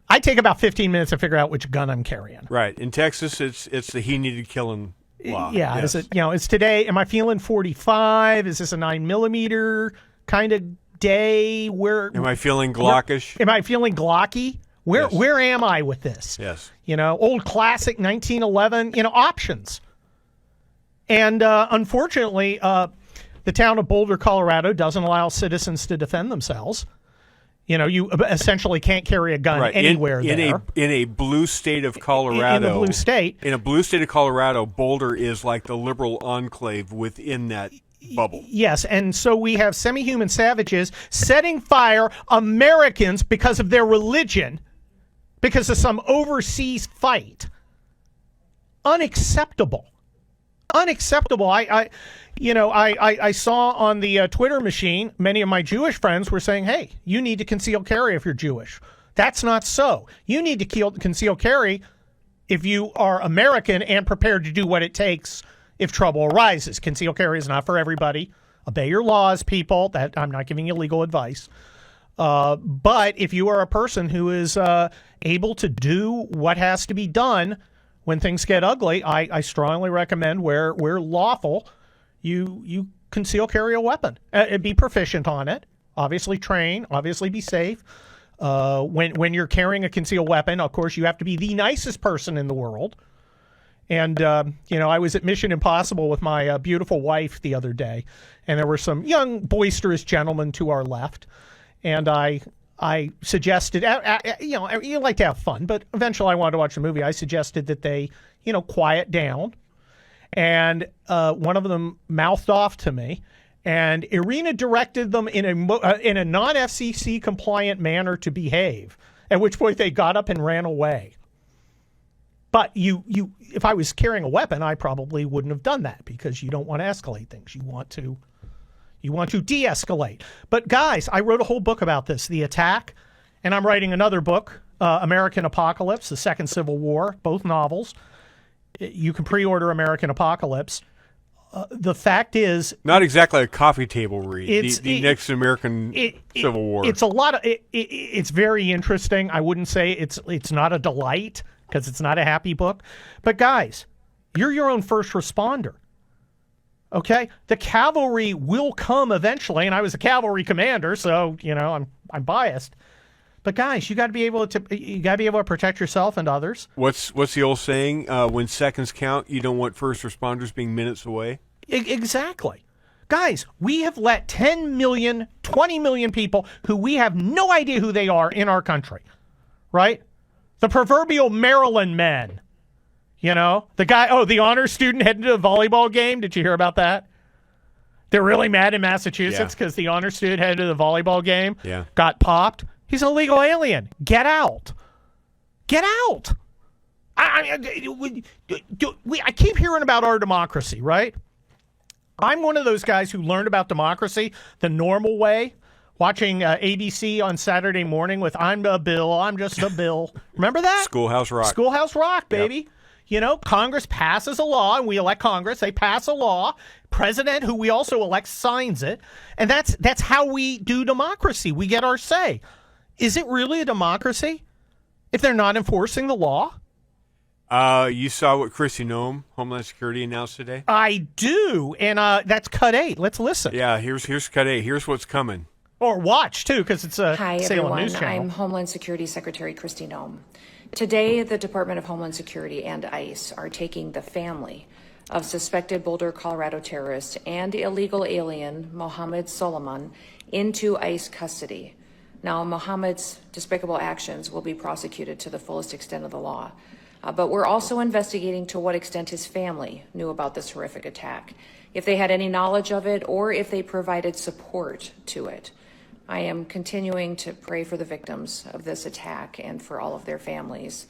I take about 15 minutes to figure out which gun I'm carrying. Right. In Texas, it's the he needed killing law. Yeah. Yes. Is it, is today, am I feeling 45? Is this a 9mm kind of day? Am I feeling Glockish? Am I feeling Glocky? Where am I with this? Yes. Old classic 1911, options. And unfortunately, the town of Boulder, Colorado, doesn't allow citizens to defend themselves. You essentially can't carry a gun anywhere there. In a blue state of Colorado. In the blue state. In a blue state of Colorado, Boulder is like the liberal enclave within that bubble. Yes, and so we have semi-human savages setting fire Americans because of their religion, because of some overseas fight. Unacceptable. Unacceptable. I saw on the Twitter machine, many of my Jewish friends were saying, hey, you need to conceal carry if you're Jewish. That's not so. You need to conceal carry if you are American and prepared to do what it takes if trouble arises. Conceal carry is not for everybody. Obey your laws, people. That I'm not giving you legal advice. But if you are a person who is able to do what has to be done when things get ugly, I strongly recommend where lawful, you conceal carry a weapon. Be proficient on it. Obviously train. Obviously be safe. When you're carrying a concealed weapon, of course, you have to be the nicest person in the world. And, I was at Mission Impossible with my beautiful wife the other day, and there were some young, boisterous gentlemen to our left. And I suggested, you like to have fun, but eventually I wanted to watch the movie. I suggested that they, quiet down. And one of them mouthed off to me, and Irina directed them in a non-FCC compliant manner to behave, at which point they got up and ran away. But if I was carrying a weapon, I probably wouldn't have done that, because you don't want to escalate things. You want to de-escalate. But guys, I wrote a whole book about this, The Attack, and I'm writing another book, American Apocalypse, The Second Civil War, both novels. You can pre-order American Apocalypse. The fact is, not exactly a coffee table read. The next American Civil War. It's a lot of. It's very interesting. I wouldn't say it's not a delight, because it's not a happy book. But guys, you're your own first responder. Okay, the cavalry will come eventually, and I was a cavalry commander, so I'm biased. But guys, you got to be able to protect yourself and others. What's the old saying? When seconds count, you don't want first responders being minutes away. Exactly. Guys, we have let 10 million, 20 million people who we have no idea who they are in our country, right? The proverbial Maryland men. The guy, the honor student heading to a volleyball game. Did you hear about that? They're really mad in Massachusetts because the honor student headed to the volleyball game, got popped. He's an illegal alien. Get out. Get out. I keep hearing about our democracy, right? I'm one of those guys who learned about democracy the normal way, watching ABC on Saturday morning with I'm a Bill, I'm just a Bill. Remember that? Schoolhouse Rock. Schoolhouse Rock, baby. Yep. Congress passes a law, and we elect Congress. They pass a law. President, who we also elect, signs it. And that's how we do democracy. We get our say. Is it really a democracy if they're not enforcing the law? You saw what Kristi Noem, Homeland Security, announced today? I do, and that's Cut 8. Let's listen. Yeah, here's Cut 8. Here's what's coming. Or watch, too, because it's a Hi, Salem everyone. News Channel. I'm Homeland Security Secretary Kristi Noem. Today, the Department of Homeland Security and ICE are taking the family of suspected Boulder, Colorado terrorist and illegal alien Mohammed Solomon into ICE custody Now, Mohammed's despicable actions will be prosecuted to the fullest extent of the law. But we're also investigating to what extent his family knew about this horrific attack, if they had any knowledge of it, or if they provided support to it. I am continuing to pray for the victims of this attack and for all of their families.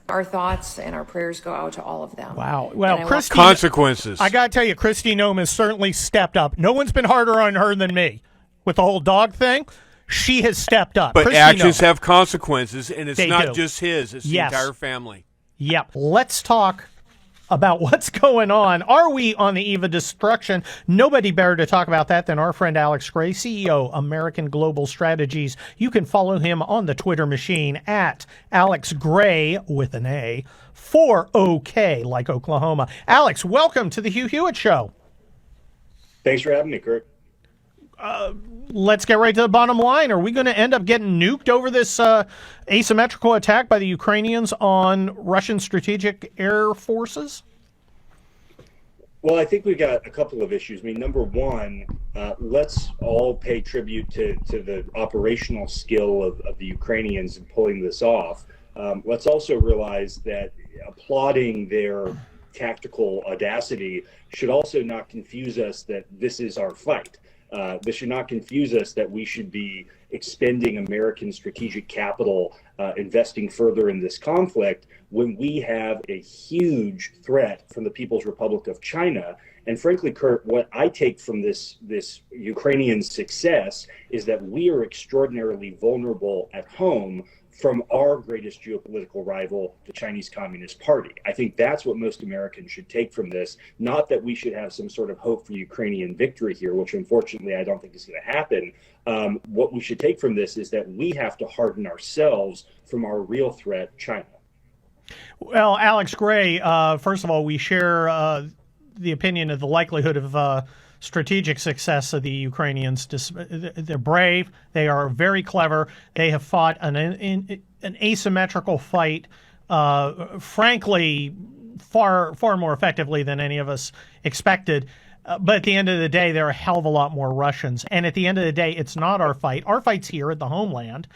Our thoughts and our prayers go out to all of them. Wow. Well, Christy, consequences. I got to tell you, Christy Nome has certainly stepped up. No one's been harder on her than me with the whole dog thing. She has stepped up. But Christy actions Nome. have consequences, and it's They not do. just his. It's Yes. the entire family. Yep. Let's talk about what's going on. Are we on the eve of destruction? Nobody better to talk about that than our friend Alex Gray, CEO, American Global Strategies. You can follow him on the Twitter machine at Alex Gray with an A, 4OK like Oklahoma. Alex, welcome to the Hugh Hewitt Show. Thanks for having me, Kurt. Let's get right to the bottom line. Are we going to end up getting nuked over this asymmetrical attack by the Ukrainians on Russian strategic air forces? Well, I think we've got a couple of issues. I mean, number one, let's all pay tribute to the operational skill of the Ukrainians in pulling this off. Let's also realize that applauding their tactical audacity should also not confuse us that this is our fight. This should not confuse us that we should be expending American strategic capital, investing further in this conflict when we have a huge threat from the People's Republic of China. And frankly, Kurt, what I take from this Ukrainian success is that we are extraordinarily vulnerable at home from our greatest geopolitical rival, the Chinese Communist Party. I think that's what most Americans should take from this, not that we should have some sort of hope for Ukrainian victory here, which unfortunately I don't think is going to happen. What we should take from this is that we have to harden ourselves from our real threat, China. Well, Alex Gray, first of all, we share the opinion of the likelihood of strategic success of the Ukrainians. They're brave. They are very clever. They have fought an asymmetrical fight, frankly, far more effectively than any of us expected. But at the end of the day, there are a hell of a lot more Russians. And at the end of the day, it's not our fight. Our fight's here at the homeland.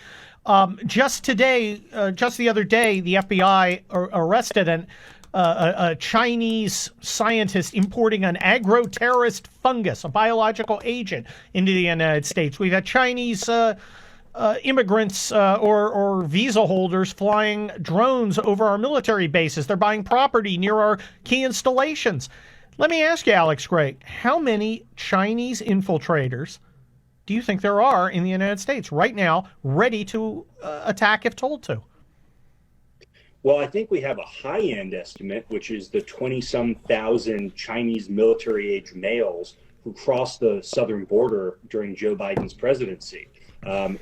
Just the other day, the FBI arrested a Chinese scientist importing an agro-terrorist fungus, a biological agent, into the United States. We've had Chinese immigrants or visa holders flying drones over our military bases. They're buying property near our key installations. Let me ask you, Alex Gray, how many Chinese infiltrators do you think there are in the United States right now ready to attack if told to? Well, I think we have a high-end estimate, which is the 20-some thousand Chinese military-age males who crossed the southern border during Joe Biden's presidency.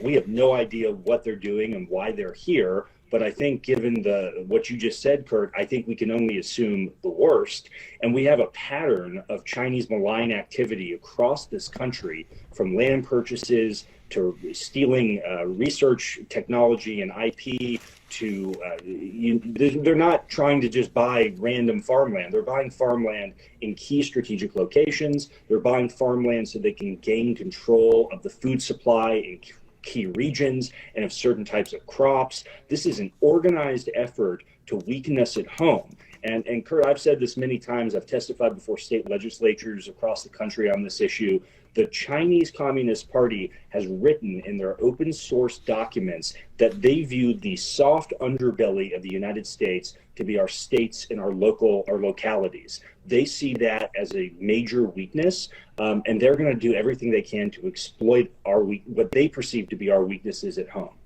We have no idea what they're doing and why they're here, but I think given what you just said, Kurt, I think we can only assume the worst. And we have a pattern of Chinese malign activity across this country, from land purchases to stealing research technology and IP to they're not trying to just buy random farmland. They're buying farmland in key strategic locations. They're buying farmland so they can gain control of the food supply in key regions and of certain types of crops. This is an organized effort to weaken us at home. And Kurt, I've said this many times. I've testified before state legislatures across the country on this issue. The Chinese Communist Party has written in their open source documents that they view the soft underbelly of the United States to be our states and our localities. They see that as a major weakness, and they're going to do everything they can to exploit what they perceive to be our weaknesses at home.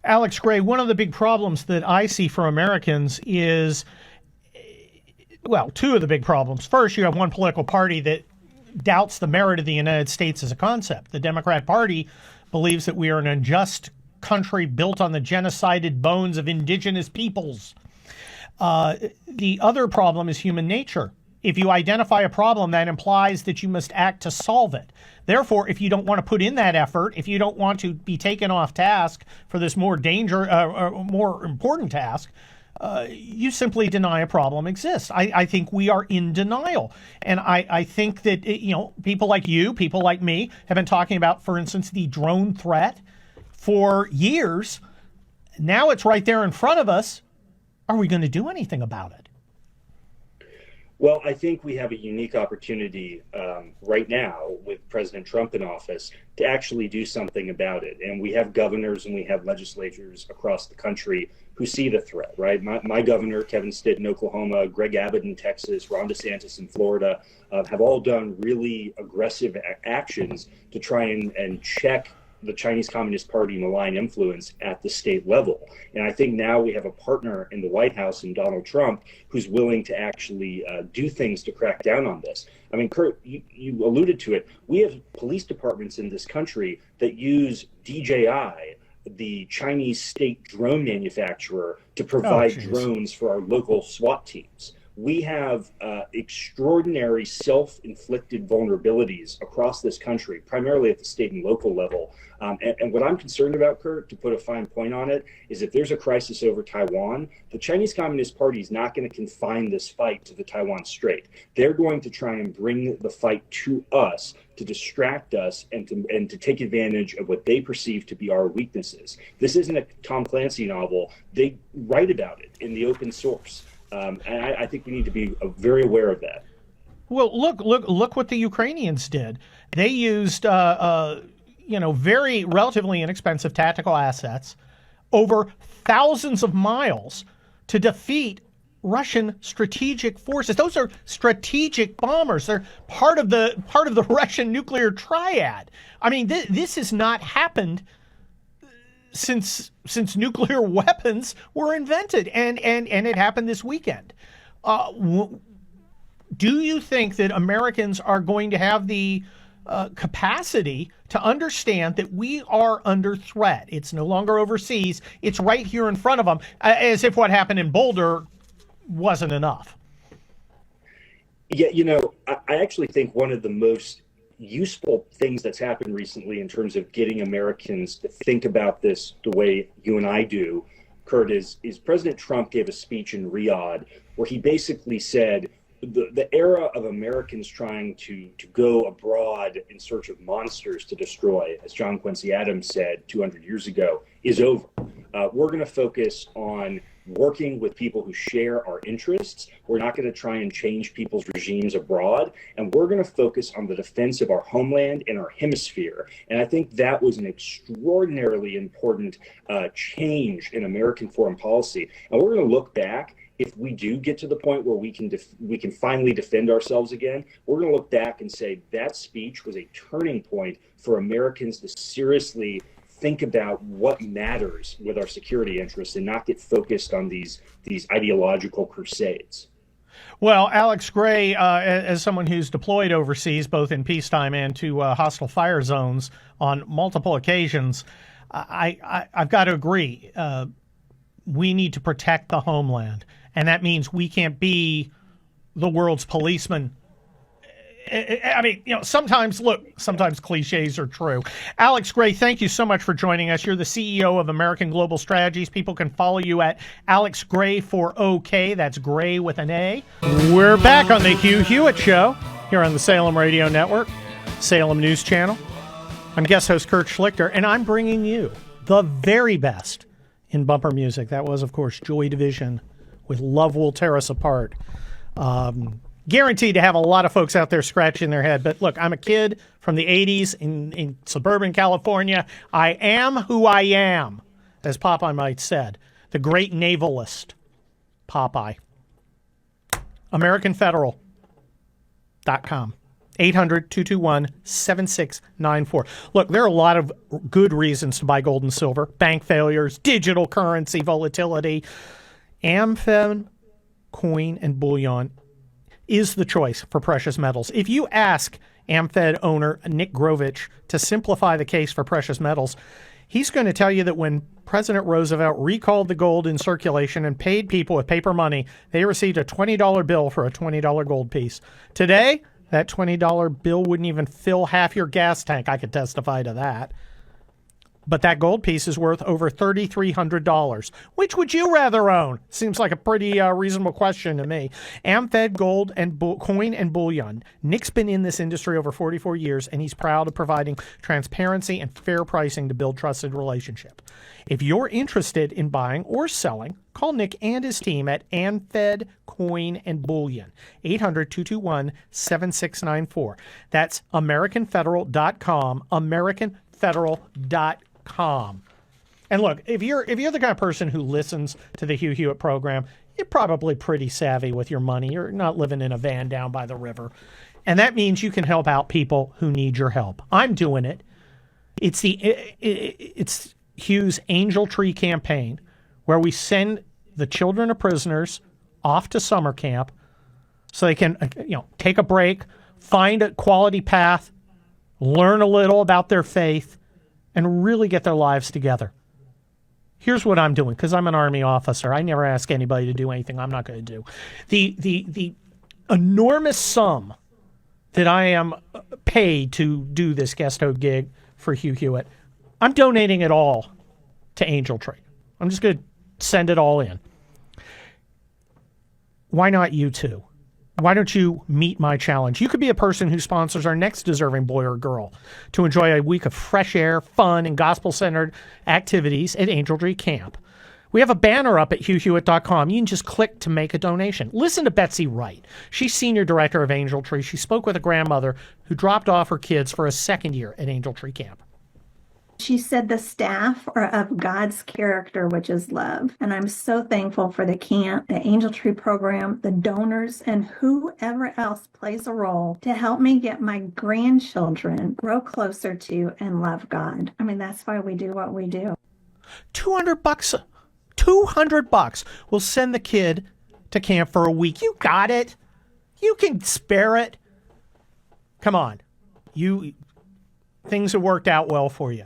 Alex Gray, one of the big problems that I see for Americans is, well, two of the big problems. First, you have one political party that doubts the merit of the United States as a concept. The Democrat Party believes that we are an unjust country built on the genocided bones of indigenous peoples. The other problem is human nature. If you identify a problem, that implies that you must act to solve it. Therefore, if you don't want to put in that effort, if you don't want to be taken off task for this more important task, you simply deny a problem exists. I think we are in denial. And I think that, people like you, people like me have been talking about, for instance, the drone threat for years. Now it's right there in front of us. Are we going to do anything about it? Well, I think we have a unique opportunity right now with President Trump in office to actually do something about it. And we have governors and we have legislators across the country who see the threat, right? My governor, Kevin Stitt in Oklahoma, Greg Abbott in Texas, Ron DeSantis in Florida, have all done really aggressive actions to try and check the Chinese Communist Party malign influence at the state level. And I think now we have a partner in the White House in Donald Trump who's willing to actually do things to crack down on this. I mean, Kurt, you alluded to it. We have police departments in this country that use DJI, the Chinese state drone manufacturer, to provide drones for our local SWAT teams. We have extraordinary self-inflicted vulnerabilities across this country, primarily at the state and local level. And what I'm concerned about, Kurt, to put a fine point on it, is if there's a crisis over Taiwan, the Chinese Communist Party is not going to confine this fight to the Taiwan Strait. They're going to try and bring the fight to us, to distract us, and to take advantage of what they perceive to be our weaknesses. This isn't a Tom Clancy novel. They write about it in the open source. And I think we need to be very aware of that. Well, look what the Ukrainians did. They used, very relatively inexpensive tactical assets over thousands of miles to defeat Russian strategic forces. Those are strategic bombers. They're part of the Russian nuclear triad. I mean, this has not happened since nuclear weapons were invented, and it happened this weekend. Do you think that Americans are going to have the capacity to understand that we are under threat? It's no longer overseas. It's right here in front of them, as if what happened in Boulder wasn't enough. Yeah, I actually think one of the most useful things that's happened recently in terms of getting Americans to think about this the way you and I do, Kurt, is President Trump gave a speech in Riyadh where he basically said the era of Americans trying to go abroad in search of monsters to destroy, as John Quincy Adams said 200 years ago, is over. We're going to focus on working with people who share our interests. We're not going to try and change people's regimes abroad, and we're going to focus on the defense of our homeland and our hemisphere. And I think that was an extraordinarily important change in American foreign policy. And we're going to look back. If we do get to the point where we can finally defend ourselves again, we're going to look back and say that speech was a turning point for Americans to seriously think about what matters with our security interests and not get focused on these ideological crusades. Well, Alex Gray, as someone who's deployed overseas, both in peacetime and to hostile fire zones on multiple occasions, I've got to agree. We need to protect the homeland, and that means we can't be the world's policeman. I mean, sometimes cliches are true. Alex Gray, thank you so much for joining us. You're the CEO of American Global Strategies. People can follow you at Alex Gray for OK. That's Gray with an A. We're back on the Hugh Hewitt Show here on the Salem Radio Network, Salem News Channel. I'm guest host Kurt Schlichter, and I'm bringing you the very best in bumper music. That was, of course, Joy Division with Love Will Tear Us Apart. Guaranteed to have a lot of folks out there scratching their head. But look, I'm a kid from the 80s in suburban California. I am who I am, as Popeye might said. The great navalist, Popeye. AmericanFederal.com. 800-221-7694. Look, there are a lot of good reasons to buy gold and silver. Bank failures, digital currency volatility. AmFed, coin, and bullion is the choice for precious metals. If you ask AmFed owner Nick Grovich to simplify the case for precious metals, he's going to tell you that when President Roosevelt recalled the gold in circulation and paid people with paper money, they received a $20 bill for a $20 gold piece. Today, that $20 bill wouldn't even fill half your gas tank. I could testify to that. but that gold piece is worth over $3,300. Which would you rather own? Seems like a pretty reasonable question to me. AmFed Gold and Coin and Bullion. Nick's been in this industry over 44 years, and he's proud of providing transparency and fair pricing to build trusted relationship. If you're interested in buying or selling, call Nick and his team at AmFed Coin and Bullion, 800-221-7694. That's AmericanFederal.com, AmericanFederal.com. And look, if you're the kind of person who listens to the Hugh Hewitt program, you're probably pretty savvy with your money. You're not living in a van down by the river. And that means you can help out people who need your help. I'm doing it. It's Hugh's Angel Tree campaign, where we send the children of prisoners off to summer camp so they can take a break, find a quality path, learn a little about their faith, and really get their lives together. Here's what I'm doing, because I'm an Army officer. I never ask anybody to do anything I'm not going to do. The enormous sum that I am paid to do this guest host gig for Hugh Hewitt, I'm donating it all to Angel Tree. I'm just going to send it all in. Why not you too? Why don't you meet my challenge? You could be a person who sponsors our next deserving boy or girl to enjoy a week of fresh air, fun, and gospel-centered activities at Angel Tree Camp. We have a banner up at HughHewitt.com. You can just click to make a donation. Listen to Betsy Wright. She's senior director of Angel Tree. She spoke with a grandmother who dropped off her kids for a second year at Angel Tree Camp. She said the staff are of God's character, which is love. And I'm so thankful for the camp, the Angel Tree program, the donors, and whoever else plays a role to help me get my grandchildren grow closer to and love God. I mean, that's why we do what we do. $200. $200 will send the kid to camp for a week. You got it. You can spare it. Come on. Things have worked out well for you.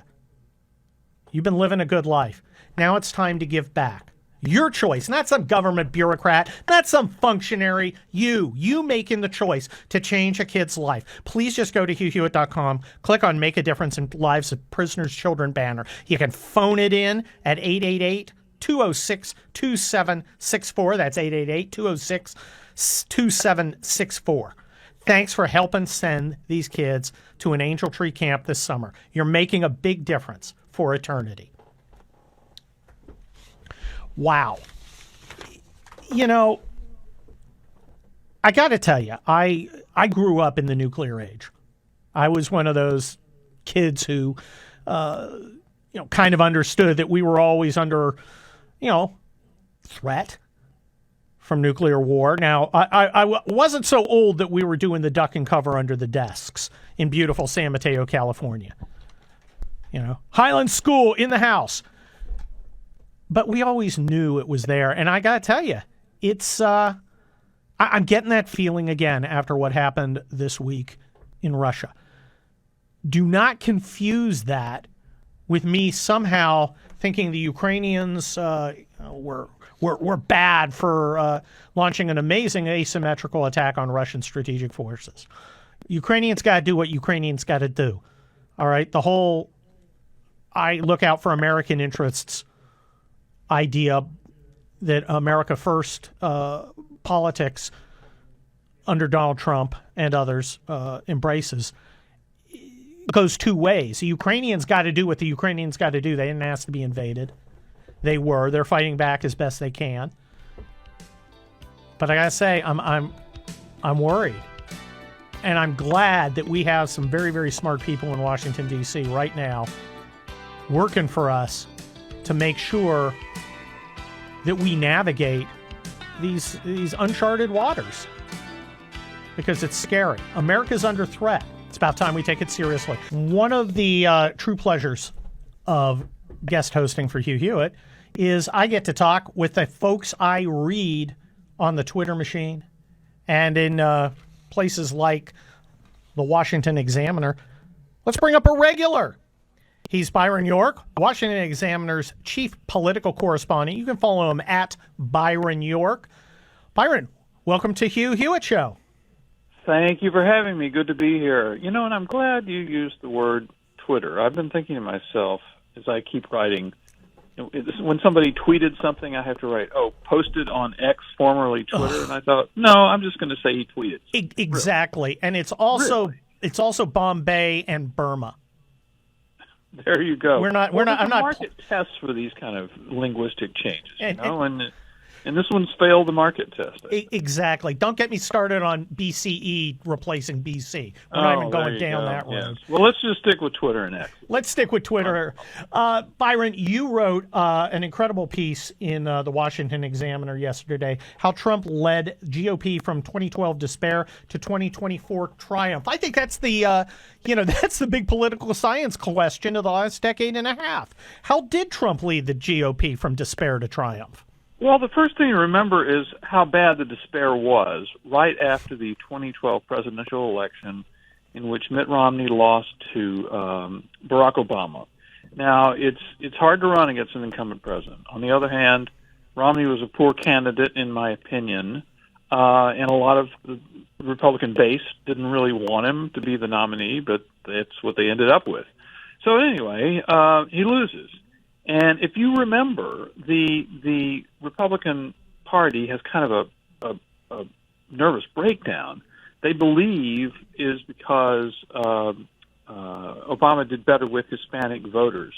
You've been living a good life. Now it's time to give back. Your choice, not some government bureaucrat, not some functionary. You making the choice to change a kid's life. Please just go to HughHewitt.com, click on Make a Difference in Lives of Prisoners' Children banner. You can phone it in at 888-206-2764. That's 888-206-2764. Thanks for helping send these kids to an Angel Tree camp this summer. You're making a big difference for eternity. Wow. I got to tell you, I grew up in the nuclear age. I was one of those kids who, kind of understood that we were always under, threat from nuclear war. Now, I wasn't so old that we were doing the duck and cover under the desks in beautiful San Mateo, California. Highland School in the house. But we always knew it was there. And I got to tell you, it's I'm getting that feeling again after what happened this week in Russia. Do not confuse that with me somehow thinking the Ukrainians were bad for launching an amazing asymmetrical attack on Russian strategic forces. Ukrainians got to do what Ukrainians got to do. All right? The whole I look out for American interests idea that America first politics under Donald Trump and others embraces goes two ways. The Ukrainians got to do what the Ukrainians got to do. They didn't ask to be invaded. They're fighting back as best they can. But I gotta say, I'm worried. And I'm glad that we have some very, very smart people in Washington, D.C. right now working for us to make sure that we navigate these uncharted waters. Because it's scary. America's under threat. It's about time we take it seriously. One of the true pleasures of guest hosting for Hugh Hewitt is I get to talk with the folks I read on the Twitter machine and in places like the Washington Examiner. Let's bring up a regular. He's Byron York, Washington Examiner's chief political correspondent. You can follow him at Byron York. Byron, welcome to Hugh Hewitt Show. Thank you for having me. Good to be here. And I'm glad you used the word Twitter. I've been thinking to myself, as I keep writing. When somebody tweeted something, I have to write, posted on X, formerly Twitter, and I thought, no, I'm just going to say he tweeted. Exactly, really? And it's also Bombay and Burma. There you go. I'm not market tests for these kind of linguistic changes, and this one's failed the market test. Exactly. Don't get me started on BCE replacing BC. We're not even going down that road. Yes. Well, let's just stick with Twitter and X. Let's stick with Twitter. Byron, you wrote an incredible piece in the Washington Examiner yesterday, how Trump led GOP from 2012 despair to 2024 triumph. I think that's that's the big political science question of the last decade and a half. How did Trump lead the GOP from despair to triumph? Well, the first thing to remember is how bad the despair was right after the 2012 presidential election, in which Mitt Romney lost to Barack Obama. Now, it's hard to run against an incumbent president. On the other hand, Romney was a poor candidate, in my opinion, and a lot of the Republican base didn't really want him to be the nominee, but that's what they ended up with. So anyway, he loses. And if you remember, the Republican Party has kind of a nervous breakdown. They believe is because Obama did better with Hispanic voters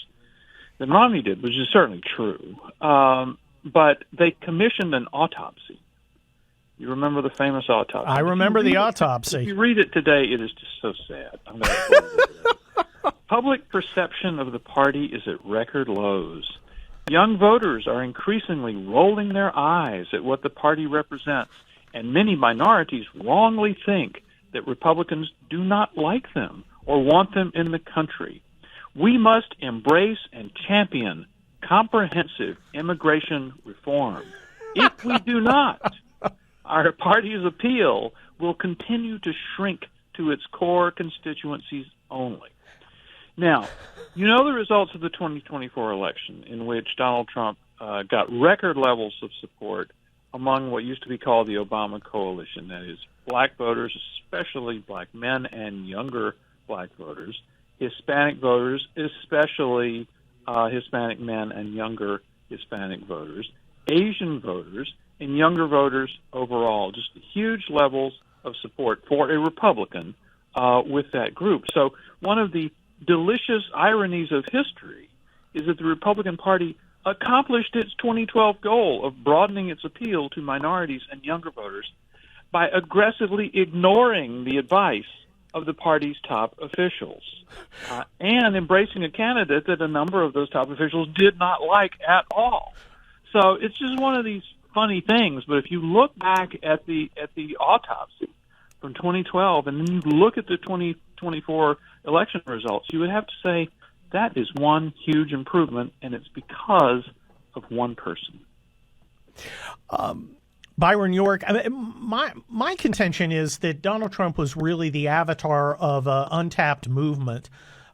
than Romney did, which is certainly true. But they commissioned an autopsy. You remember the famous autopsy? I remember the autopsy. If you read it today, it is just so sad. I'm going to quote it today. Public perception of the party is at record lows. Young voters are increasingly rolling their eyes at what the party represents, and many minorities wrongly think that Republicans do not like them or want them in the country. We must embrace and champion comprehensive immigration reform. If we do not, our party's appeal will continue to shrink to its core constituencies only. Now, you know the results of the 2024 election, in which Donald Trump got record levels of support among what used to be called the Obama coalition. That is, black voters, especially black men and younger black voters, Hispanic voters, especially Hispanic men and younger Hispanic voters, Asian voters, and younger voters overall. Just huge levels of support for a Republican with that group. So one of the delicious ironies of history is that the Republican Party accomplished its 2012 goal of broadening its appeal to minorities and younger voters by aggressively ignoring the advice of the party's top officials and embracing a candidate that a number of those top officials did not like at all. So it's just one of these funny things. But if you look back at the autopsy from 2012 and then you look at the 2024 election results, you would have to say that is one huge improvement, and it's because of one person. Byron York, my contention is that Donald Trump was really the avatar of an untapped movement.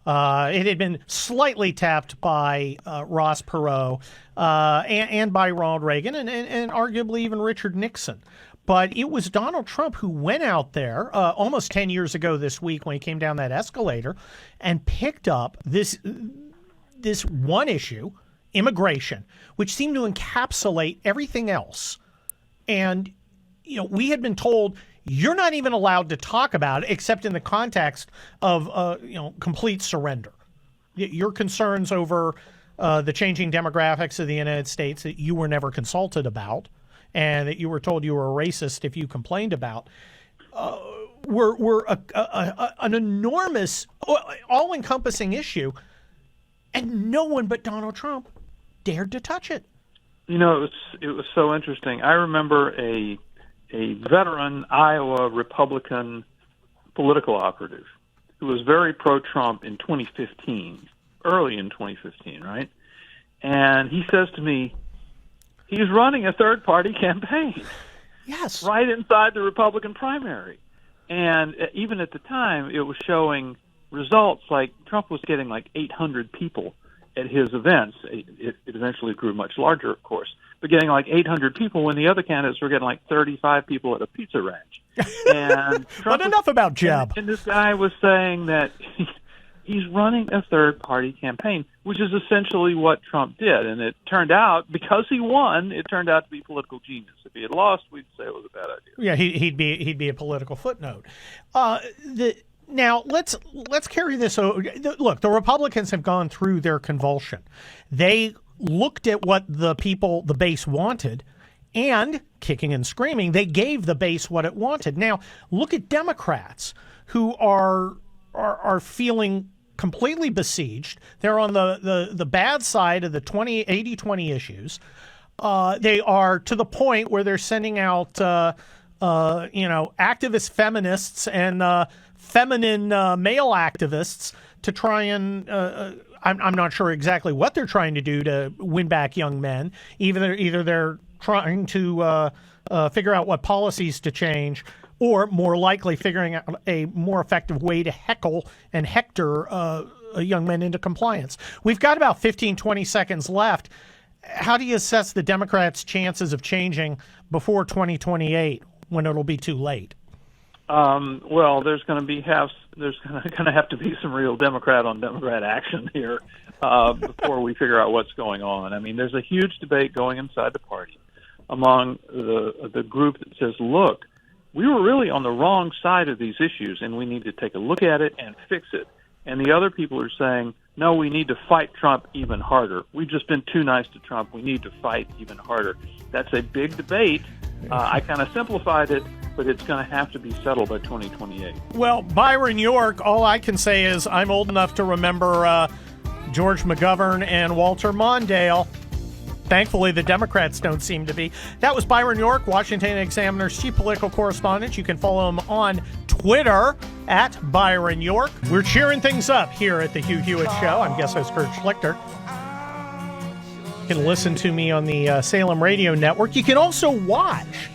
It had been slightly tapped by Ross Perot and by Ronald Reagan and arguably even Richard Nixon. But it was Donald Trump who went out there almost 10 years ago this week when he came down that escalator and picked up this one issue, immigration, which seemed to encapsulate everything else. And, we had been told you're not even allowed to talk about it except in the context of, complete surrender. Your concerns over the changing demographics of the United States that you were never consulted about and that you were told you were a racist if you complained about, were an enormous, all-encompassing issue, and no one but Donald Trump dared to touch it. It was so interesting. I remember a veteran Iowa Republican political operative who was very pro-Trump in 2015, early in 2015, right? And he says to me, he's running a third-party campaign. Yes. Right inside the Republican primary. And even at the time, it was showing results like Trump was getting like 800 people at his events. It eventually grew much larger, of course, but getting like 800 people when the other candidates were getting like 35 people at a pizza ranch. And but enough about Jeb. And this guy was saying that He's running a third-party campaign, which is essentially what Trump did. And it turned out, because he won, it turned out to be political genius. If he had lost, we'd say it was a bad idea. Yeah, he'd be a political footnote. Now let's carry this over. Look, the Republicans have gone through their convulsion. They looked at what the base wanted, and kicking and screaming, they gave the base what it wanted. Now look at Democrats who are feeling completely besieged. They're on the bad side of the 80-20 issues. They are to the point where they're sending out activist feminists and feminine male activists to try and I'm not sure exactly what they're trying to do to win back young men. Either they're trying to figure out what policies to change, or more likely figuring out a more effective way to heckle and hector young men into compliance. We've got about 15, 20 seconds left. How do you assess the Democrats' chances of changing before 2028 when it'll be too late? Well, there's going to have to be some real Democrat on Democrat action here before we figure out what's going on. I mean, there's a huge debate going inside the party among the group that says, look, we were really on the wrong side of these issues, and we need to take a look at it and fix it. And the other people are saying, no, we need to fight Trump even harder. We've just been too nice to Trump. We need to fight even harder. That's a big debate. I kind of simplified it, but it's going to have to be settled by 2028. Well, Byron York, all I can say is I'm old enough to remember George McGovern and Walter Mondale. Thankfully, the Democrats don't seem to be. That was Byron York, Washington Examiner's chief political correspondent. You can follow him on Twitter at Byron York. We're cheering things up here at the Hugh Hewitt Show. I'm guest host Kurt Schlichter. You can listen to me on the Salem Radio Network. You can also watch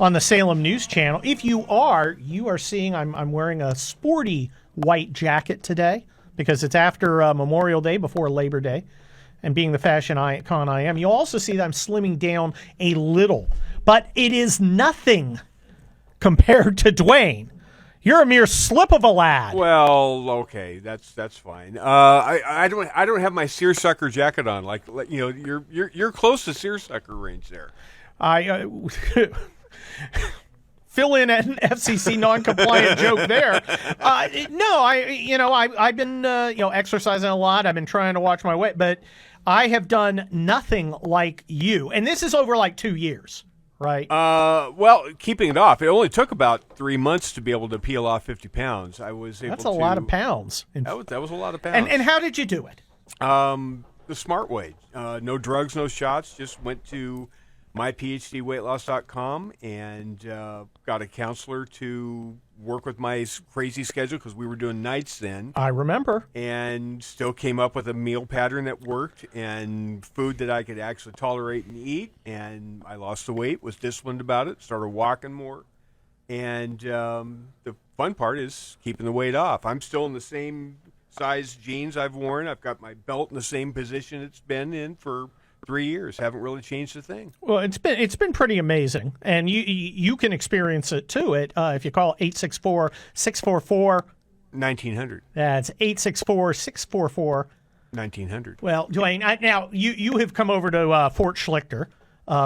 on the Salem News Channel. If you are seeing I'm wearing a sporty white jacket today because it's after Memorial Day, before Labor Day. And being the fashion icon I am, you'll also see that I'm slimming down a little. But it is nothing compared to Dwayne. You're a mere slip of a lad. Well, okay, that's fine. I don't have my seersucker jacket on. Like you're close to seersucker range there. I fill in an FCC non-compliant joke there. No, I've been exercising a lot. I've been trying to watch my weight, but I have done nothing like you. And this is over like 2 years, right? Well, keeping it off. It only took about 3 months to be able to peel off 50 pounds. I was able to. That's a lot of pounds. That was a lot of pounds. And how did you do it? The smart way. No drugs, no shots. Just went to myphdweightloss.com and got a counselor to work with my crazy schedule because we were doing nights then. I remember. And still came up with a meal pattern that worked and food that I could actually tolerate and eat. And I lost the weight, was disciplined about it, started walking more. And the fun part is keeping the weight off. I'm still in the same size jeans I've worn. I've got my belt in the same position it's been in for 3 years. Haven't really changed a thing. Well, it's been pretty amazing, and you can experience it too. If you call 864-644 1900. That's 864-644 1900. Well, Dwayne, now you have come over to Fort Schlichter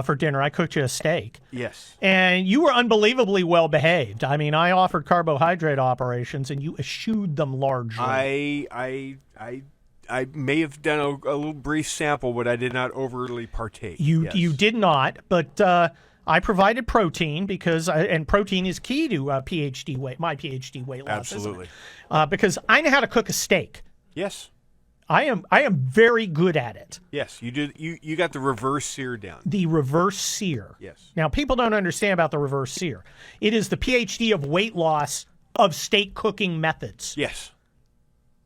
for dinner. I cooked you a steak. Yes. And you were unbelievably well behaved. I mean, I offered carbohydrate operations, and you eschewed them largely. I may have done a little brief sample, but I did not overtly partake. You did not, but I provided protein and protein is key to my PhD weight loss. Absolutely. Because I know how to cook a steak. Yes. I am very good at it. Yes, you did. You got the reverse sear down. The reverse sear. Yes. Now, people don't understand about the reverse sear. It is the PhD of weight loss of steak cooking methods. Yes.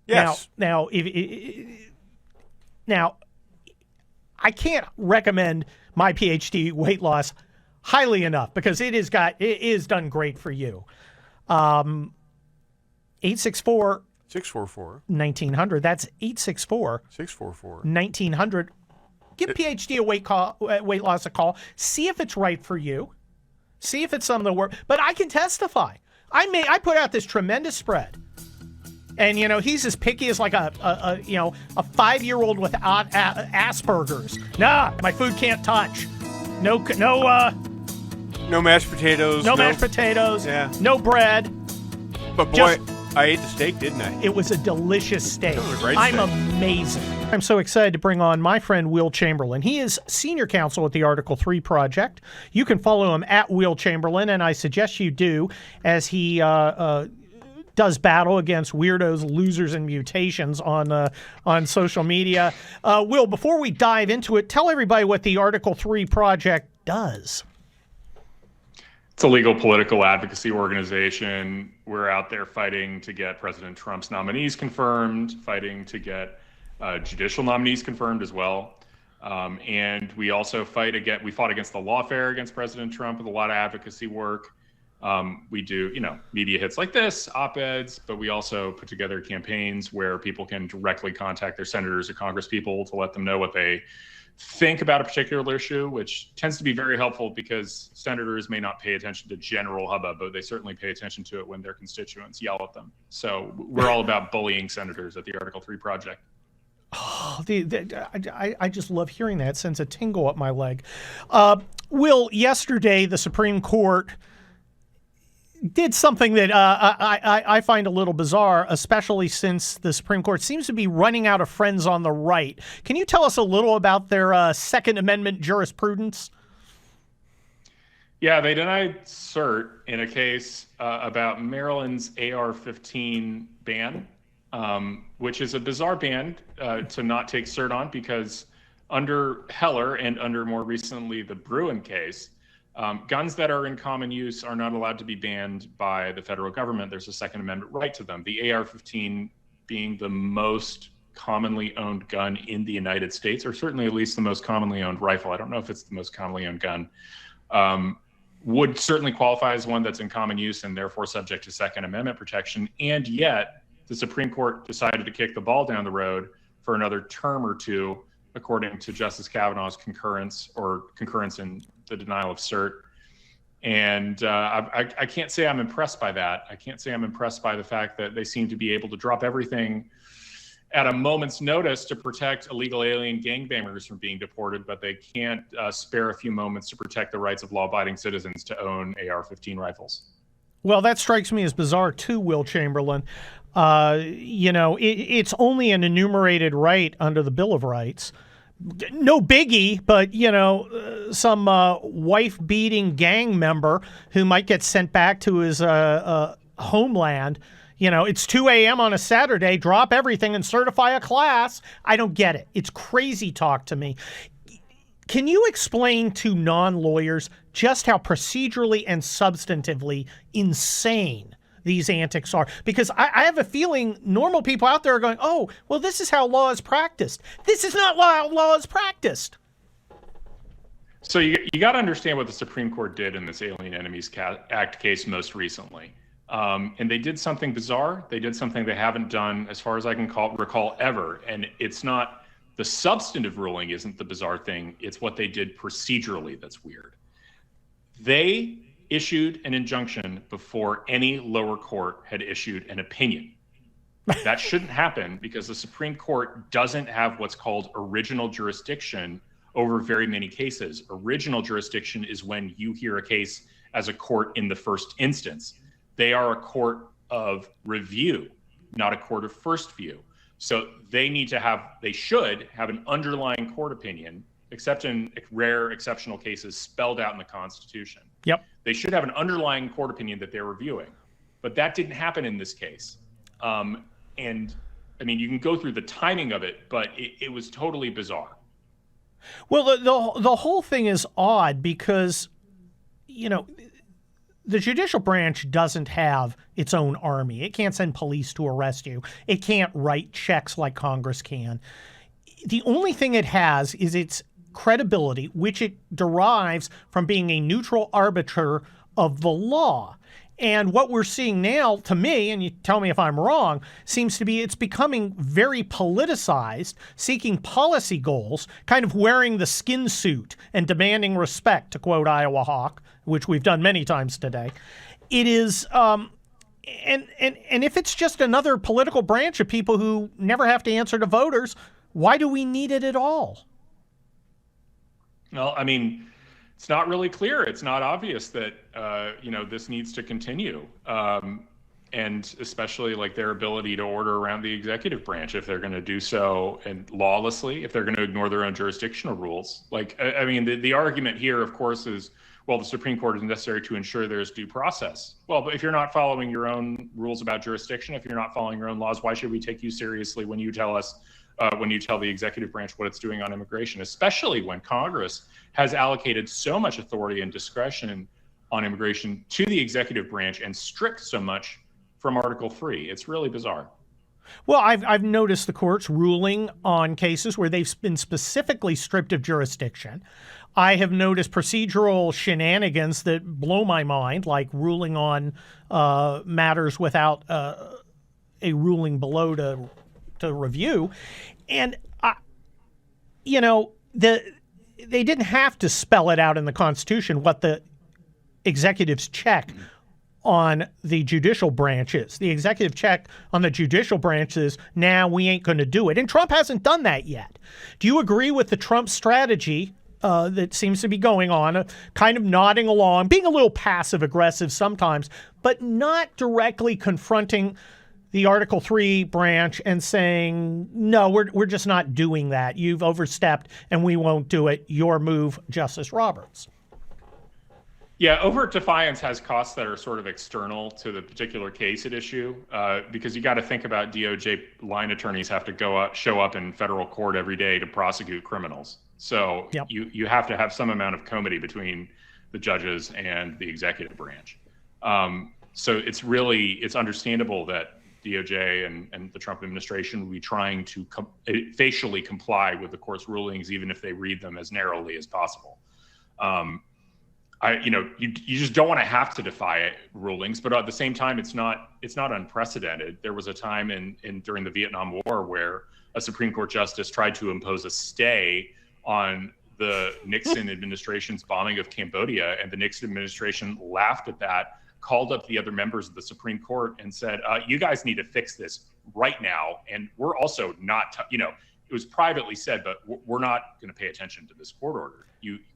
Yes. Now, I can't recommend my PhD weight loss highly enough because it is done great for you. 864 644 1900. That's 864 644 1900. Give PhD weight loss a call. See if it's right for you. See if it's something that works. But I can testify. I put out this tremendous spread. And, he's as picky as like a 5-year-old with Asperger's. Nah, my food can't touch. No mashed potatoes. No mashed potatoes. Yeah. No bread. But boy, I ate the steak, didn't I? It was a delicious steak. It was a great I'm steak. amazing. I'm so excited to bring on my friend Will Chamberlain. He is senior counsel at the Article 3 Project. You can follow him at Will Chamberlain, and I suggest you do, as he does battle against weirdos, losers, and mutations on social media. Will, before we dive into it, tell everybody what the Article 3 Project does. It's a legal political advocacy organization. We're out there fighting to get President Trump's nominees confirmed, fighting to get judicial nominees confirmed as well. And we also fought against the lawfare against President Trump with a lot of advocacy work. We do, media hits like this, op-eds, but we also put together campaigns where people can directly contact their senators or congresspeople to let them know what they think about a particular issue, which tends to be very helpful because senators may not pay attention to general hubbub, but they certainly pay attention to it when their constituents yell at them. So we're all about bullying senators at the Article 3 Project. Oh, I just love hearing that. It sends a tingle up my leg. Will, yesterday the Supreme Court did something that I find a little bizarre, especially since the Supreme Court seems to be running out of friends on the right. Can you tell us a little about their Second Amendment jurisprudence? Yeah, they denied cert in a case about Maryland's AR-15 ban, which is a bizarre ban to not take cert on because under Heller and under more recently the Bruin case, guns that are in common use are not allowed to be banned by the federal government. There's a Second Amendment right to them. The AR-15 being the most commonly owned gun in the United States, or certainly at least the most commonly owned rifle. I don't know if it's the most commonly owned gun. Would certainly qualify as one that's in common use and therefore subject to Second Amendment protection. And yet the Supreme Court decided to kick the ball down the road for another term or two, according to Justice Kavanaugh's concurrence in the denial of cert. And I can't say I'm impressed by that. I can't say I'm impressed by the fact that they seem to be able to drop everything at a moment's notice to protect illegal alien gangbangers from being deported, but they can't spare a few moments to protect the rights of law-abiding citizens to own AR-15 rifles. Well, that strikes me as bizarre too, Will Chamberlain. It's only an enumerated right under the Bill of Rights. No biggie, but, some wife-beating gang member who might get sent back to his homeland. It's 2 a.m. on a Saturday, drop everything and certify a class. I don't get it. It's crazy talk to me. Can you explain to non-lawyers just how procedurally and substantively insane these antics are? Because I have a feeling normal people out there are going, oh, well, this is how law is practiced. This is not how law is practiced. So you got to understand what the Supreme Court did in this Alien Enemies Act case most recently. And they did something bizarre. They did something they haven't done, as far as I can recall, ever. And it's not the substantive ruling isn't the bizarre thing. It's what they did procedurally that's weird. They issued an injunction before any lower court had issued an opinion. That shouldn't happen because the Supreme Court doesn't have what's called original jurisdiction over very many cases. Original jurisdiction is when you hear a case as a court in the first instance. They are a court of review, not a court of first view. So they should have an underlying court opinion, except in rare exceptional cases spelled out in the Constitution. Yep. They should have an underlying court opinion that they're reviewing, but that didn't happen in this case. And I mean, you can go through the timing of it, but it was totally bizarre. Well, the whole thing is odd because, the judicial branch doesn't have its own army. It can't send police to arrest you. It can't write checks like Congress can. The only thing it has is its credibility, which it derives from being a neutral arbiter of the law. And what we're seeing now, to me, and you tell me if I'm wrong, seems to be it's becoming very politicized, seeking policy goals, kind of wearing the skin suit and demanding respect, to quote Iowa Hawk, which we've done many times today. It is And if it's just another political branch of people who never have to answer to voters, why do we need it at all? Well, I mean, it's not really clear. It's not obvious that, this needs to continue. And especially like their ability to order around the executive branch, if they're going to do so and lawlessly, if they're going to ignore their own jurisdictional rules. Like, I mean, the argument here, of course, is, well, the Supreme Court is necessary to ensure there's due process. Well, but if you're not following your own rules about jurisdiction, if you're not following your own laws, why should we take you seriously when you tell us, when you tell the executive branch what it's doing on immigration, especially when Congress has allocated so much authority and discretion on immigration to the executive branch and stripped so much from Article 3. It's really bizarre. Well, I've noticed the courts ruling on cases where they've been specifically stripped of jurisdiction. I have noticed procedural shenanigans that blow my mind, like ruling on matters without a ruling below to review. And, they didn't have to spell it out in the Constitution what the executive's check on the judicial branch is. The executive check on the judicial branch is, nah, we ain't going to do it. And Trump hasn't done that yet. Do you agree with the Trump strategy that seems to be going on, kind of nodding along, being a little passive aggressive sometimes, but not directly confronting the Article 3 branch and saying, no, we're just not doing that. You've overstepped and we won't do it. Your move, Justice Roberts. Yeah, overt defiance has costs that are sort of external to the particular case at issue, because you got to think about DOJ line attorneys have to show up in federal court every day to prosecute criminals. So Yep. you have to have some amount of comity between the judges and the executive branch. So it's understandable that DOJ and the Trump administration will be trying to facially comply with the court's rulings, even if they read them as narrowly as possible. You just don't want to have to defy rulings, but at the same time, it's not unprecedented. There was a time during the Vietnam War where a Supreme Court justice tried to impose a stay on the Nixon administration's bombing of Cambodia, and the Nixon administration laughed at that, called up the other members of the Supreme Court and said, you guys need to fix this right now. And we're also not, it was privately said, but we're not going to pay attention to this court order.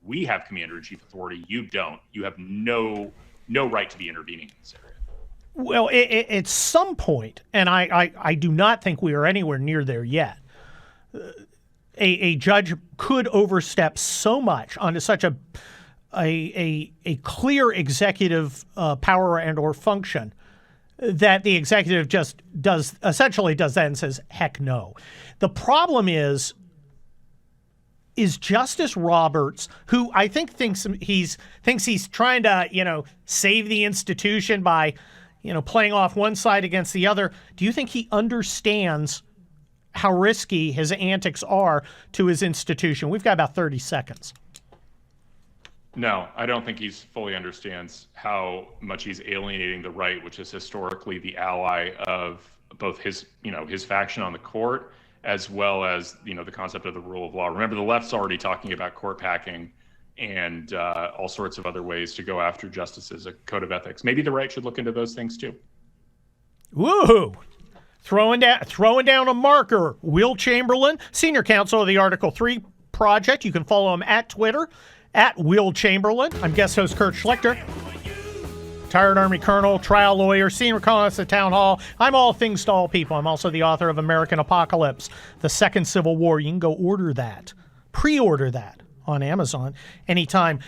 We have commander-in-chief authority. You don't. You have no right to be intervening in this area. Well, at some point, and I do not think we are anywhere near there yet, a judge could overstep so much onto such a clear executive power and or function that the executive just does that and says, heck no. The problem is Justice Roberts, who I think thinks he's trying to, save the institution by, playing off one side against the other. Do you think he understands how risky his antics are to his institution? We've got about 30 seconds. No, I don't think he fully understands how much he's alienating the right, which is historically the ally of both his faction on the court, as well as, the concept of the rule of law. Remember, the left's already talking about court packing and all sorts of other ways to go after justices, a code of ethics. Maybe the right should look into those things too. Woohoo! Throwing down a marker. Will Chamberlain, senior counsel of the Article 3 Project. You can follow him at Twitter, at Will Chamberlain. I'm guest host Kurt Schlichter. Retired Army Colonel, trial lawyer, senior columnist at Town Hall. I'm all things to all people. I'm also the author of American Apocalypse, The Second Civil War. You can go order that, pre-order that on Amazon anytime.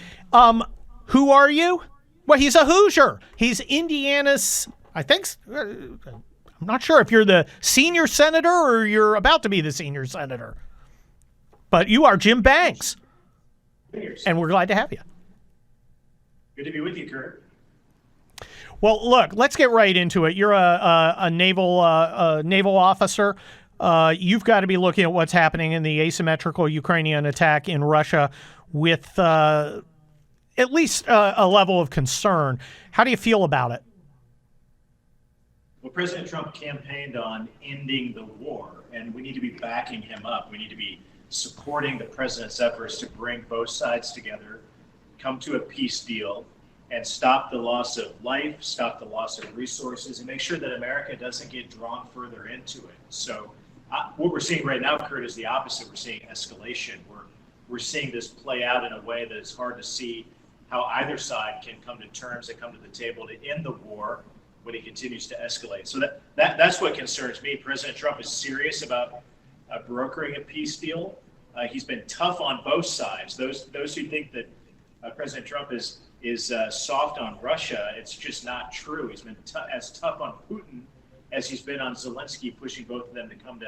Who are you? Well, he's a Hoosier. He's Indiana's, I think, I'm not sure if you're the senior senator or you're about to be the senior senator. But you are Jim Banks. And we're glad to have you. Good to be with you, Kurt. Well, look, let's get right into it. You're a naval officer. You've got to be looking at what's happening in the asymmetrical Ukrainian attack in Russia with at least a level of concern. How do you feel about it? Well, President Trump campaigned on ending the war, and we need to be backing him up. We need to be supporting the president's efforts to bring both sides together, come to a peace deal, and stop the loss of life, stop the loss of resources, and make sure that America doesn't get drawn further into it. So what we're seeing right now, Kurt, is the opposite. We're seeing escalation. We're seeing this play out in a way that it's hard to see how either side can come to terms and come to the table to end the war when it continues to escalate. So that's what concerns me. President Trump is serious about brokering a peace deal. He's been tough on both sides. Those who think that President Trump is soft on Russia, it's just not true. He's been as tough on Putin as he's been on Zelensky, pushing both of them to come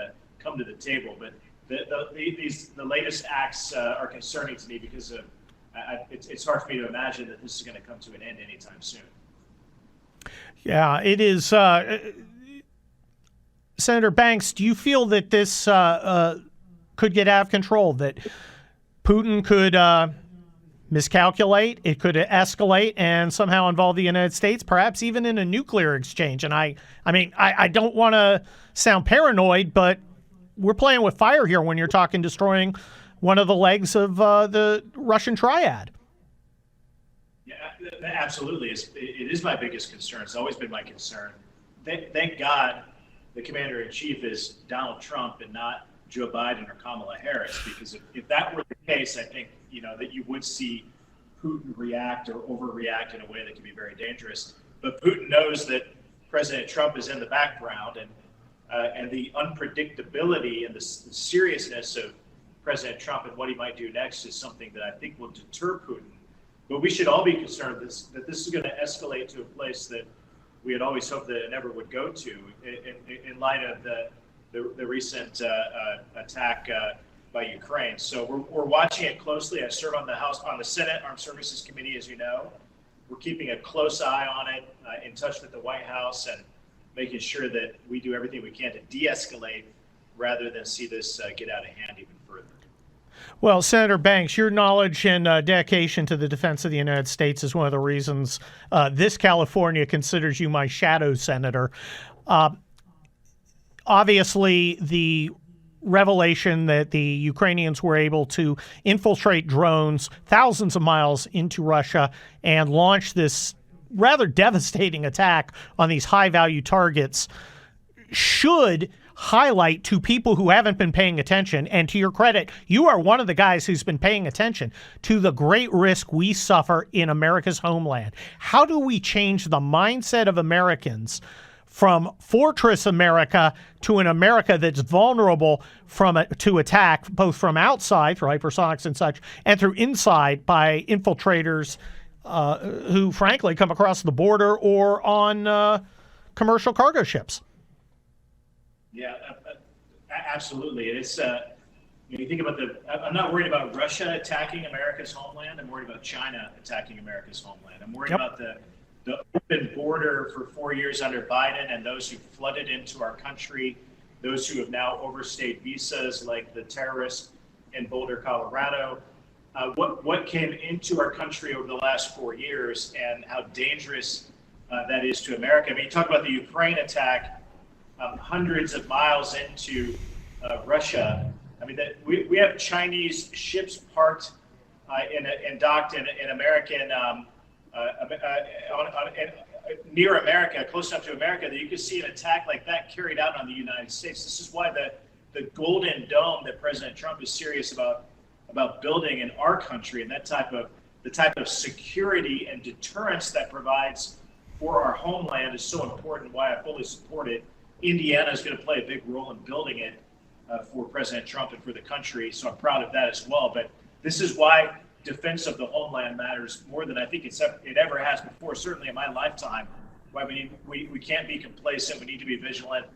to the table. But the latest acts are concerning to me because it's hard for me to imagine that this is going to come to an end anytime soon. Yeah, it is. Senator Banks, do you feel that this could get out of control, that Putin could miscalculate, it could escalate and somehow involve the United States, perhaps even in a nuclear exchange? And I mean, I don't want to sound paranoid, but we're playing with fire here when you're talking destroying one of the legs of the Russian triad. Yeah, absolutely. It is my biggest concern. It's always been my concern. Thank God the commander-in-chief is Donald Trump and not Joe Biden or Kamala Harris, because if that were the case, I think that you would see Putin react or overreact in a way that can be very dangerous. But Putin knows that President Trump is in the background, and the unpredictability and the seriousness of President Trump and what he might do next is something that I think will deter Putin. But we should all be concerned that this is going to escalate to a place that we had always hoped that it never would go to, in light of the recent attack by Ukraine. So we're watching it closely. I serve on the Senate Armed Services Committee, as you know. We're keeping a close eye on it, in touch with the White House, and making sure that we do everything we can to de-escalate rather than see this get out of hand even further. Well, Senator Banks, your knowledge and dedication to the defense of the United States is one of the reasons this California considers you my shadow senator. Obviously, the revelation that the Ukrainians were able to infiltrate drones thousands of miles into Russia and launch this rather devastating attack on these high-value targets should highlight to people who haven't been paying attention, and to your credit, you are one of the guys who's been paying attention to the great risk we suffer in America's homeland. How do we change the mindset of Americans from fortress America to an America that's vulnerable to attack, both from outside through hypersonics and such, and through inside by infiltrators who, frankly, come across the border or on commercial cargo ships? Yeah, absolutely. It's you think about I'm not worried about Russia attacking America's homeland. I'm worried about China attacking America's homeland. I'm worried about the open border for 4 years under Biden and those who flooded into our country, those who have now overstayed visas, like the terrorists in Boulder, Colorado. What came into our country over the last 4 years and how dangerous that is to America. I mean, you talk about the Ukraine attack. Hundreds of miles into Russia. I mean, we have Chinese ships parked and docked in American near America, close enough to America, that you could see an attack like that carried out on the United States. This is why the Golden Dome that President Trump is serious about building in our country, and the type of security and deterrence that provides for our homeland is so important. Why I fully support it. Indiana is going to play a big role in building it for President Trump and for the country, so I'm proud of that as well. But this is why defense of the homeland matters more than I think it ever has before, certainly in my lifetime. Why we can't be complacent. We need to be vigilant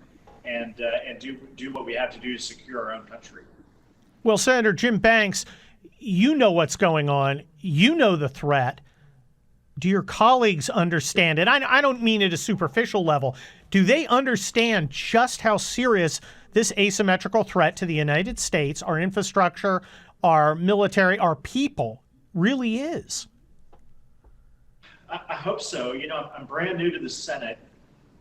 and do what we have to do to secure our own country. Well, Senator Jim Banks, you know what's going on. You know the threat. Do your colleagues understand it? I don't mean at a superficial level. Do they understand just how serious this asymmetrical threat to the United States, our infrastructure, our military, our people really is? I hope so. I'm brand new to the Senate,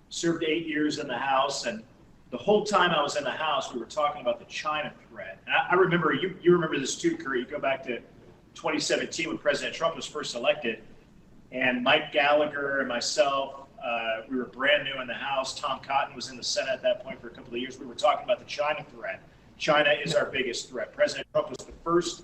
served 8 years in the House, and the whole time I was in the House, we were talking about the China threat. And I remember, you remember this too, Kurt. You go back to 2017 when President Trump was first elected. And Mike Gallagher and myself, we were brand new in the House. Tom Cotton was in the Senate at that point for a couple of years. We were talking about the China threat. China is our biggest threat. President Trump was the first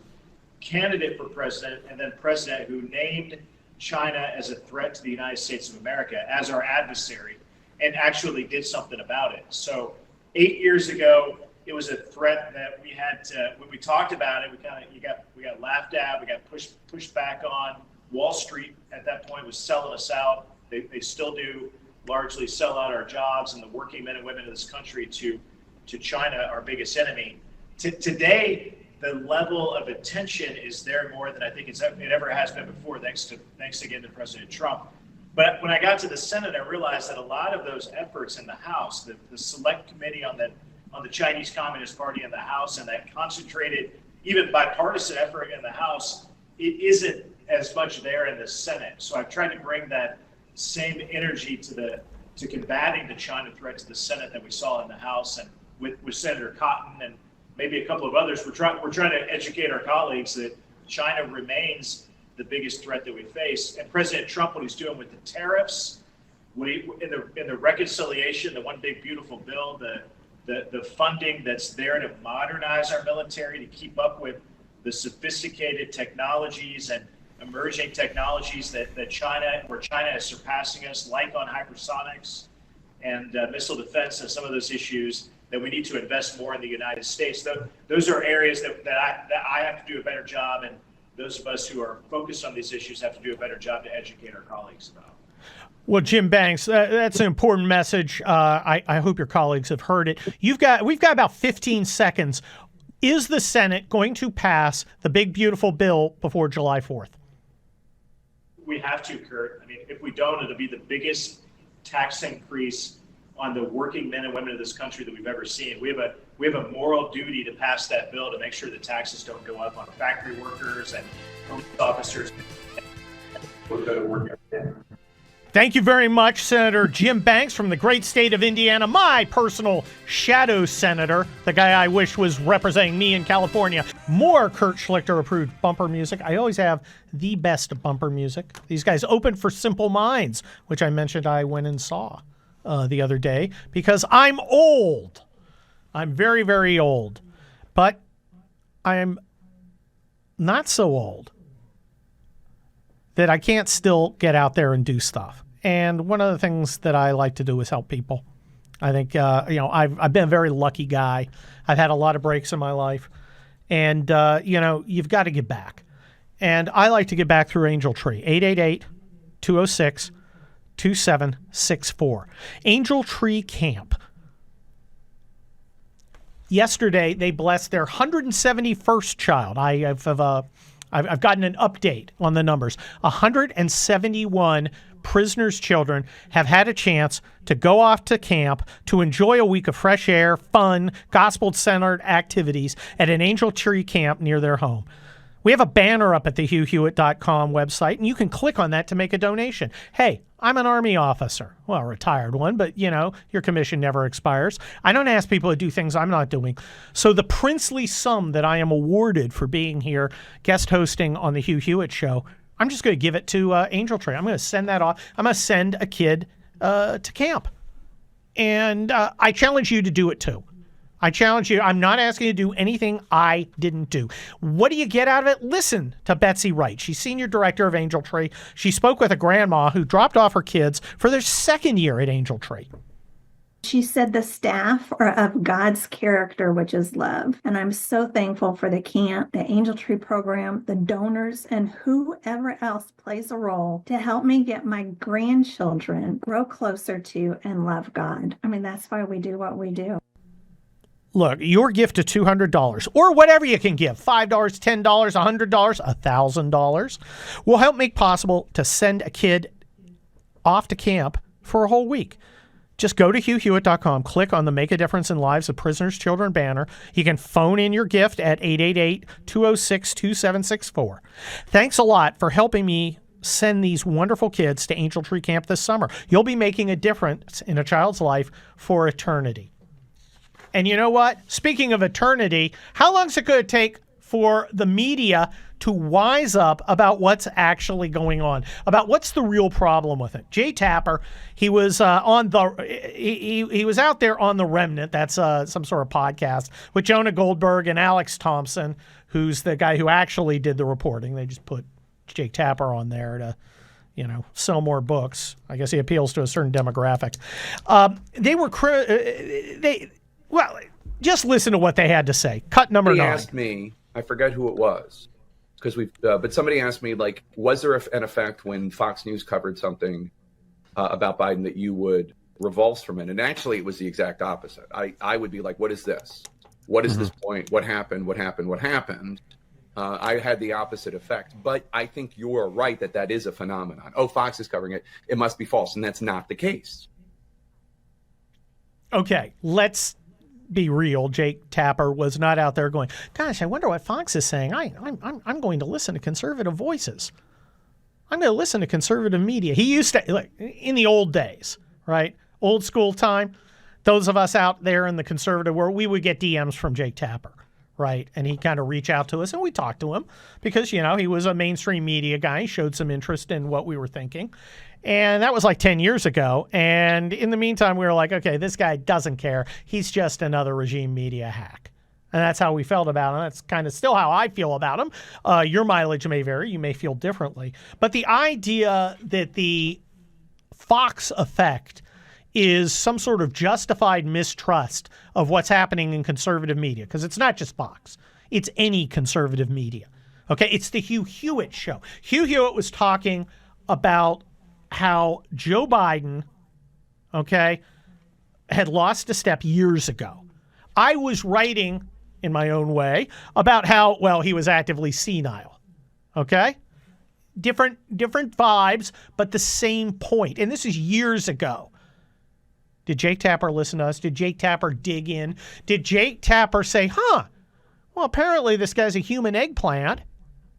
candidate for president and then president who named China as a threat to the United States of America, as our adversary, and actually did something about it. So 8 years ago, it was a threat that we had to, when we talked about it, we got laughed at, we got pushed back on. Wall Street at that point was selling us out. They still do largely sell out our jobs and the working men and women of this country to China, our biggest enemy. Today, the level of attention is there more than I think it ever has been before, thanks again to President Trump. But when I got to the Senate, I realized that a lot of those efforts in the House, the select committee on the Chinese Communist Party in the House, and that concentrated, even bipartisan effort in the House, it isn't as much there in the Senate. So I've tried to bring that same energy to combating the China threat to the Senate that we saw in the House, and with Senator Cotton and maybe a couple of others. We're trying to educate our colleagues that China remains the biggest threat that we face. And President Trump, what he's doing with the tariffs, in the reconciliation, the one big beautiful bill, the funding that's there to modernize our military, to keep up with the sophisticated technologies and emerging technologies that China is surpassing us, like on hypersonics and missile defense and some of those issues that we need to invest more in the United States. Those are areas that I have to do a better job, and those of us who are focused on these issues have to do a better job to educate our colleagues about. Well, Jim Banks, that's an important message. I hope your colleagues have heard it. We've got about 15 seconds. Is the Senate going to pass the big, beautiful bill before July 4th? We have to, Kurt. I mean, if we don't, it'll be the biggest tax increase on the working men and women of this country that we've ever seen. We have a moral duty to pass that bill to make sure the taxes don't go up on factory workers and police officers. We're going to work every day. Thank you very much, Senator Jim Banks from the great state of Indiana, my personal shadow senator, the guy I wish was representing me in California. More Kurt Schlichter-approved bumper music. I always have the best bumper music. These guys open for Simple Minds, which I mentioned I went and saw the other day, because I'm old. I'm very, very old. But I'm not so old that I can't still get out there and do stuff. And one of the things that I like to do is help people. I think, I've been a very lucky guy. I've had a lot of breaks in my life. And, you've got to give back. And I like to give back through Angel Tree, 888-206-2764. Angel Tree Camp. Yesterday, they blessed their 171st child. I've gotten an update on the numbers. 171 prisoners' children have had a chance to go off to camp to enjoy a week of fresh air, fun, gospel-centered activities at an Angel Tree Camp near their home. We have a banner up at the HughHewitt.com website, and you can click on that to make a donation. Hey, I'm an Army officer. Well, a retired one, but, your commission never expires. I don't ask people to do things I'm not doing. So the princely sum that I am awarded for being here guest hosting on the Hugh Hewitt Show, I'm just going to give it to Angel Tree. I'm going to send that off. I'm going to send a kid to camp. And I challenge you to do it, too. I challenge you. I'm not asking you to do anything I didn't do. What do you get out of it? Listen to Betsy Wright. She's senior director of Angel Tree. She spoke with a grandma who dropped off her kids for their second year at Angel Tree. She said the staff are of God's character, which is love. And I'm so thankful for the camp, the Angel Tree program, the donors, and whoever else plays a role to help me get my grandchildren grow closer to and love God. I mean, that's why we do what we do. Look, your gift of $200 or whatever you can give, $5, $10, $100, $1,000 will help make possible to send a kid off to camp for a whole week. Just go to HughHewitt.com, click on the Make a Difference in Lives of Prisoners' Children banner. You can phone in your gift at 888-206-2764. Thanks a lot for helping me send these wonderful kids to Angel Tree Camp this summer. You'll be making a difference in a child's life for eternity. And you know what? Speaking of eternity, how long is it going to take for the media to wise up about what's actually going on, about what's the real problem with it. Jay Tapper, he was he was out there on The Remnant. That's some sort of podcast with Jonah Goldberg and Alex Thompson, who's the guy who actually did the reporting. They just put Jake Tapper on there to, sell more books. I guess he appeals to a certain demographic. Just listen to what they had to say. Cut number 9. Somebody asked me, I forget who it was, because but somebody asked me, like, was there an effect when Fox News covered something about Biden that you would revulse from it? And actually, it was the exact opposite. I would be like, what is this? What is this point? What happened? What happened? What happened? I had the opposite effect. But I think you're right that is a phenomenon. Oh, Fox is covering it. It must be false. And that's not the case. Okay, let's be real. Jake Tapper was not out there going, gosh, I wonder what Fox is saying. I'm going to listen to conservative voices. I'm going to listen to conservative media. He used to, like, in the old days, right? Old school time. Those of us out there in the conservative world, we would get DMs from Jake Tapper, right? And he'd kind of reach out to us and we talked to him because, he was a mainstream media guy. He showed some interest in what we were thinking. And that was like 10 years ago. And in the meantime, we were like, okay, this guy doesn't care. He's just another regime media hack. And that's how we felt about him. That's kind of still how I feel about him. Your mileage may vary. You may feel differently. But the idea that the Fox effect is some sort of justified mistrust of what's happening in conservative media, because it's not just Fox. It's any conservative media. Okay, it's the Hugh Hewitt show. Hugh Hewitt was talking about how Joe Biden, had lost a step years ago. I was writing in my own way about how, he was actively senile. Okay? Different vibes, but the same point. And this is years ago. Did Jake Tapper listen to us? Did Jake Tapper dig in? Did Jake Tapper say, well, apparently this guy's a human eggplant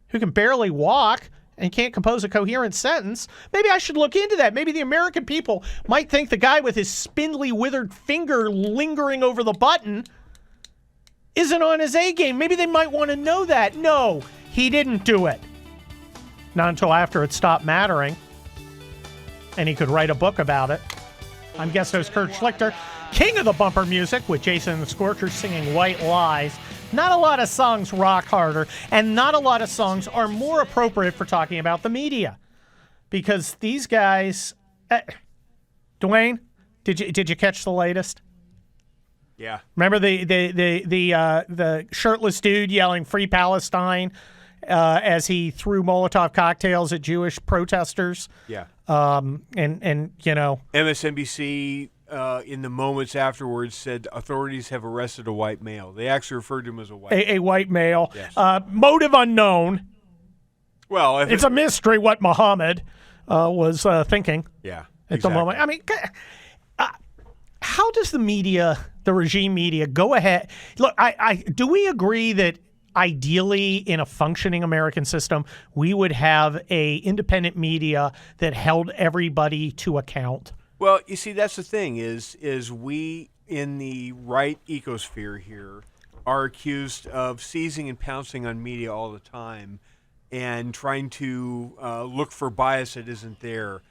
who can barely walk and can't compose a coherent sentence. Maybe I should look into that. Maybe the American people might think the guy with his spindly, withered finger lingering over the button isn't on his A game. Maybe they might want to know that. No, he didn't do it. Not until after it stopped mattering and he could write a book about it. I'm guest host Kurt Schlichter, king of the bumper music, with Jason and the Scorchers singing White Lies. Not a lot of songs rock harder, and not a lot of songs are more appropriate for talking about the media. Because these guys... Dwayne, did you catch the latest? Yeah. Remember the shirtless dude yelling "Free Palestine" as he threw Molotov cocktails at Jewish protesters? Yeah. MSNBC in the moments afterwards said authorities have arrested a white male. They actually referred to him as a white male. A white male. Yes. Motive unknown. Well, it's a mystery what Muhammad was thinking. Yeah. At the moment. I mean, how does the media, the regime media, go ahead? Look, do we agree that ideally, in a functioning American system, we would have a independent media that held everybody to account? Well, you see, that's the thing is we in the right ecosphere here are accused of seizing and pouncing on media all the time and trying to look for bias that isn't there.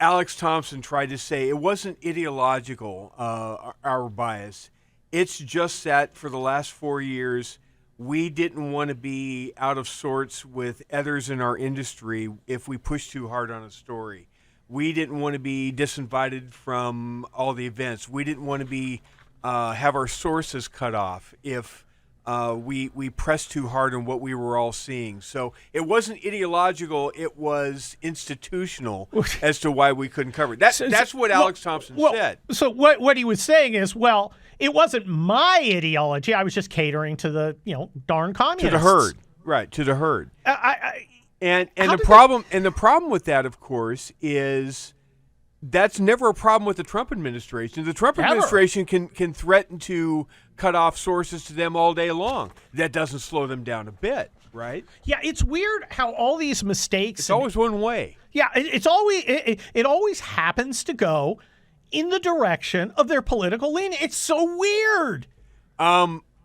Alex Thompson tried to say it wasn't ideological, our bias. It's just that for the last 4 years, we didn't want to be out of sorts with others in our industry if we pushed too hard on a story. We didn't want to be disinvited from all the events. We didn't want to be have our sources cut off if we pressed too hard on what we were all seeing. So it wasn't ideological; it was institutional as to why we couldn't cover it. That's what Alex Thompson said. So what he was saying is, it wasn't my ideology. I was just catering to the darn communists. To the herd, right? To the herd. And the problem with that, of course, is that's never a problem with the Trump administration. The Trump administration can threaten to cut off sources to them all day long. That doesn't slow them down a bit, right? Yeah, it's weird how all these mistakes. It's always one way. Yeah, it always happens to go in the direction of their political leaning. It's so weird.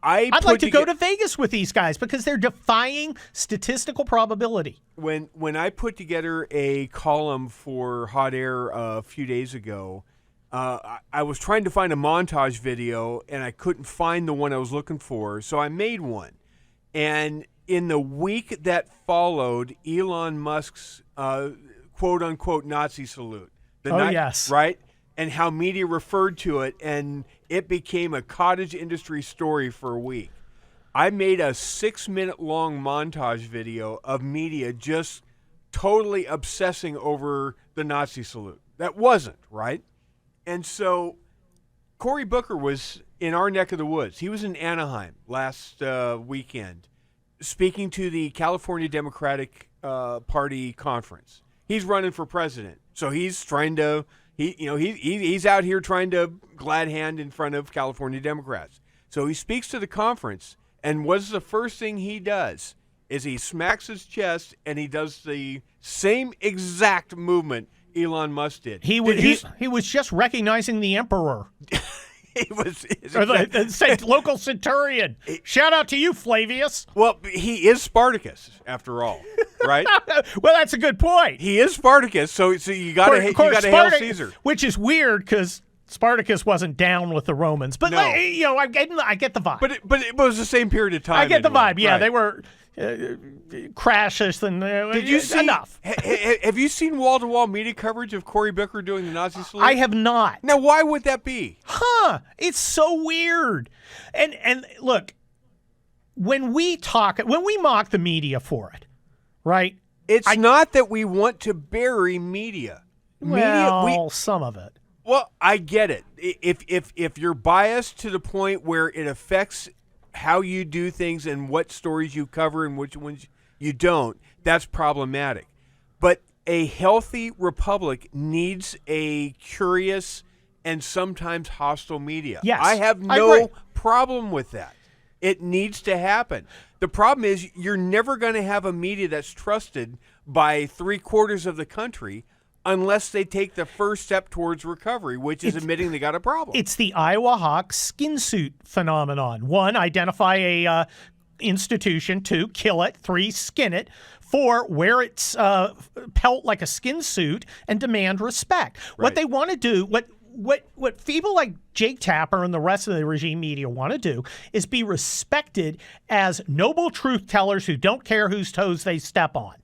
I'd like to go to Vegas with these guys because they're defying statistical probability. When I put together a column for Hot Air a few days ago, I was trying to find a montage video, and I couldn't find the one I was looking for, so I made one. And in the week that followed, Elon Musk's quote-unquote Nazi salute. Yes. Right? And how media referred to it, and it became a cottage industry story for a week. I made a 6-minute long montage video of media just totally obsessing over the Nazi salute. That wasn't, right? And so Cory Booker was in our neck of the woods. He was in Anaheim last weekend speaking to the California Democratic Party conference. He's running for president. So he's trying to he's out here trying to glad hand in front of California Democrats. So he speaks to the conference, and what's the first thing he does is he smacks his chest and he does the same exact movement Elon Musk did. He was just recognizing the emperor. He was or the local centurion. Shout out to you, Flavius. Well, he is Spartacus after all, right? Well, that's a good point. He is Spartacus, so you got to hail Caesar, which is weird because Spartacus wasn't down with the Romans. But no. I get the vibe. But it was the same period of time. I get the vibe. Yeah, right. They were crashes and did you see enough? Have you seen wall-to-wall media coverage of Cory Booker doing the Nazi salute? I have not. Now, why would that be? It's so weird. And look, when we mock the media for it, right? It's not that we want to bury media. Some of it. Well, I get it. If you're biased to the point where it affects how you do things and what stories you cover and which ones you don't, that's problematic. But a healthy republic needs a curious and sometimes hostile media. Yes, I have no problem with that. It needs to happen. The problem is you're never going to have a media that's trusted by 3/4 of the country unless they take the first step towards recovery, which is admitting they got a problem. It's the Iowa Hawk skin suit phenomenon. 1, identify a institution. 2, kill it. 3, skin it. 4, wear its pelt like a skin suit and demand respect. Right. What they want to do, what people like Jake Tapper and the rest of the regime media want to do is be respected as noble truth tellers who don't care whose toes they step on.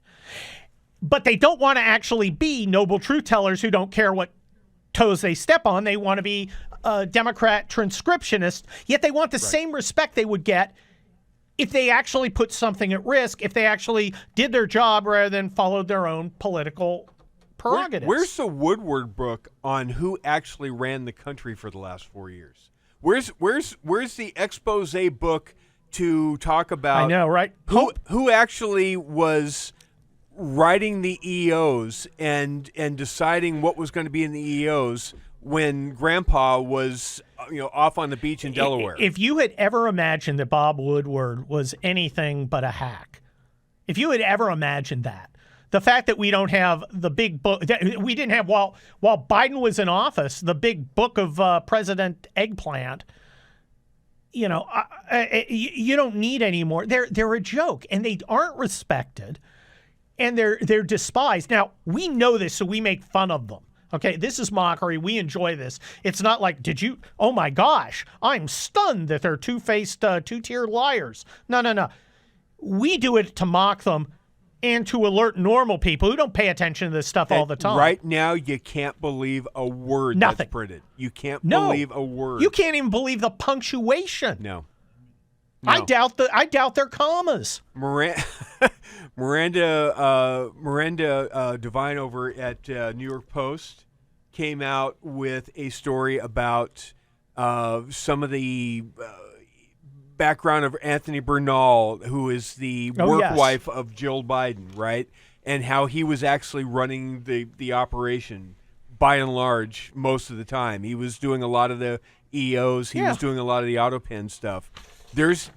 But they don't want to actually be noble truth tellers who don't care what toes they step on. They want to be Democrat transcriptionists, yet they want the same respect they would get if they actually put something at risk, if they actually did their job rather than followed their own political prerogatives. Where's the Woodward book on who actually ran the country for the last 4 years? Where's the expose book to talk about? I know, right? Who actually was writing the EOs and deciding what was going to be in the EOs when Grandpa was off on the beach in Delaware. If you had ever imagined that Bob Woodward was anything but a hack, if you had ever imagined that, the fact that we don't have the big book, we didn't have while Biden was in office, the big book of President Eggplant. You don't need any more. They're a joke, and they aren't respected. And they're despised. Now, we know this, so we make fun of them. Okay, this is mockery. We enjoy this. It's not like, oh my gosh, I'm stunned that they're two-faced, two-tiered liars. No. We do it to mock them and to alert normal people who don't pay attention to this stuff all the time. Right now, you can't believe a word that's printed. You can't believe a word. You can't even believe the punctuation. No. I doubt their commas. Miranda Devine over at New York Post came out with a story about some of the background of Anthony Bernal, who is the work wife of Jill Biden, right? And how he was actually running the operation by and large most of the time. He was doing a lot of the EOs. He was doing a lot of the AutoPen stuff. There's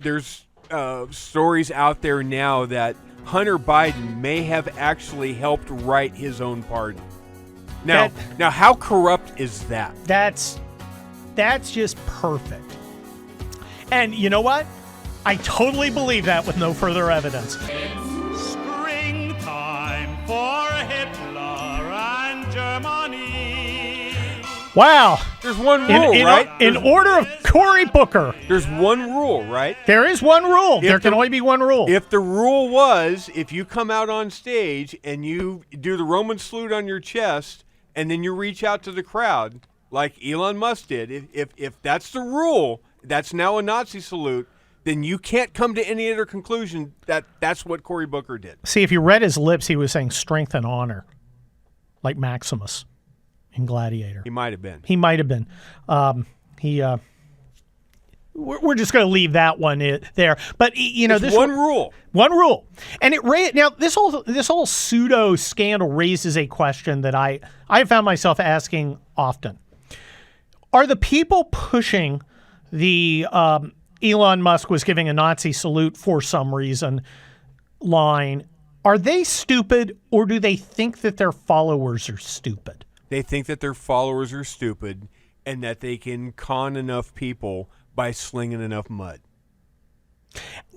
stories out there now that Hunter Biden may have actually helped write his own pardon. Now, how corrupt is that? That's just perfect. And you know what? I totally believe that with no further evidence. Springtime for Hitler and Germany. Wow. There's one rule, right? In order of Cory Booker. There's one rule, right? There is one rule. There can only be one rule. If the rule was, if you come out on stage and you do the Roman salute on your chest and then you reach out to the crowd like Elon Musk did, if that's the rule, that's now a Nazi salute, then you can't come to any other conclusion that that's what Cory Booker did. See, if you read his lips, he was saying strength and honor, like Maximus in Gladiator. He might have been. He might have been. We're just going to leave that one there. But There's one rule. One rule, and now this whole pseudo scandal raises a question that I found myself asking often: are the people pushing the Elon Musk was giving a Nazi salute for some reason line, are they stupid, or do they think that their followers are stupid? They think that their followers are stupid and that they can con enough people by slinging enough mud.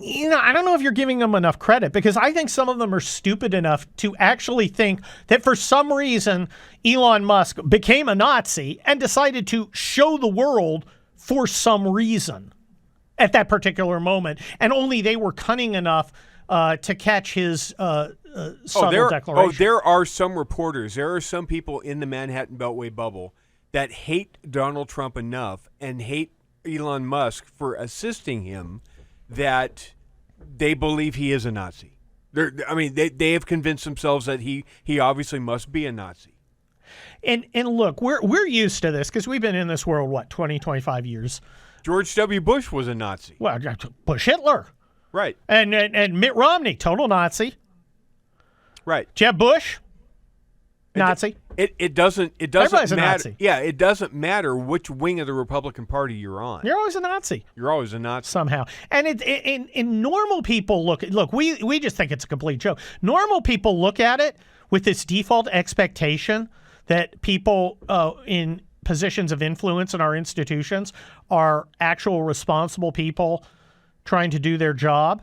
I don't know if you're giving them enough credit, because I think some of them are stupid enough to actually think that for some reason Elon Musk became a Nazi and decided to show the world for some reason at that particular moment, and only they were cunning enough to catch his subtle declaration. There are some reporters, there are some people in the Manhattan Beltway bubble that hate Donald Trump enough and hate Elon Musk for assisting him that they believe he is a Nazi. They have convinced themselves that he obviously must be a Nazi. And look, we're used to this because we've been in this world, 20, 25 years. George W. Bush was a Nazi. Well, Bush Hitler. Right. And Mitt Romney, total Nazi. Right. Jeb Bush, Nazi. It doesn't Everybody's matter. a Nazi. Yeah, it doesn't matter which wing of the Republican Party you're on. You're always a Nazi. You're always a Nazi. Somehow. And in normal people look, we just think it's a complete joke. Normal people look at it with this default expectation that people in positions of influence in our institutions are actual responsible people trying to do their job,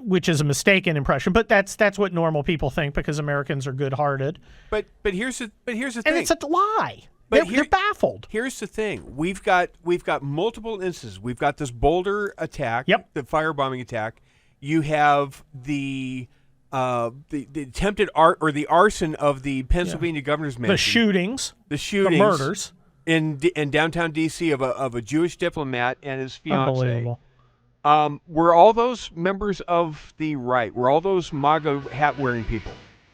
which is a mistaken impression. But that's what normal people think, because Americans are good-hearted. But here's the thing. And it's a lie. They're baffled. Here's the thing. We've got multiple instances. We've got this Boulder attack, the firebombing attack. You have the attempted the arson of the Pennsylvania governor's mansion. The shootings. The murders. In downtown D.C. of a Jewish diplomat and his fiancée. Unbelievable. Were all those members of the right? Were all those MAGA hat-wearing people?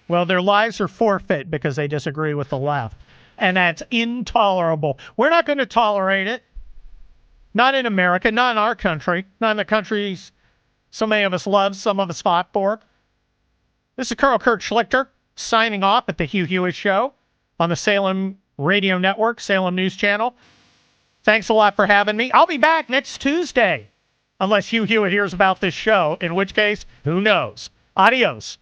Well, their lives are forfeit because they disagree with the left. And that's intolerable. We're not going to tolerate it. Not in America, not in our country, not in the countries so many of us love, some of us fought for. This is Colonel Kurt Schlichter signing off at the Hugh Hewitt Show on the Salem Radio Network, Salem News Channel. Thanks a lot for having me. I'll be back next Tuesday, unless Hugh Hewitt hears about this show, in which case, who knows? Adios.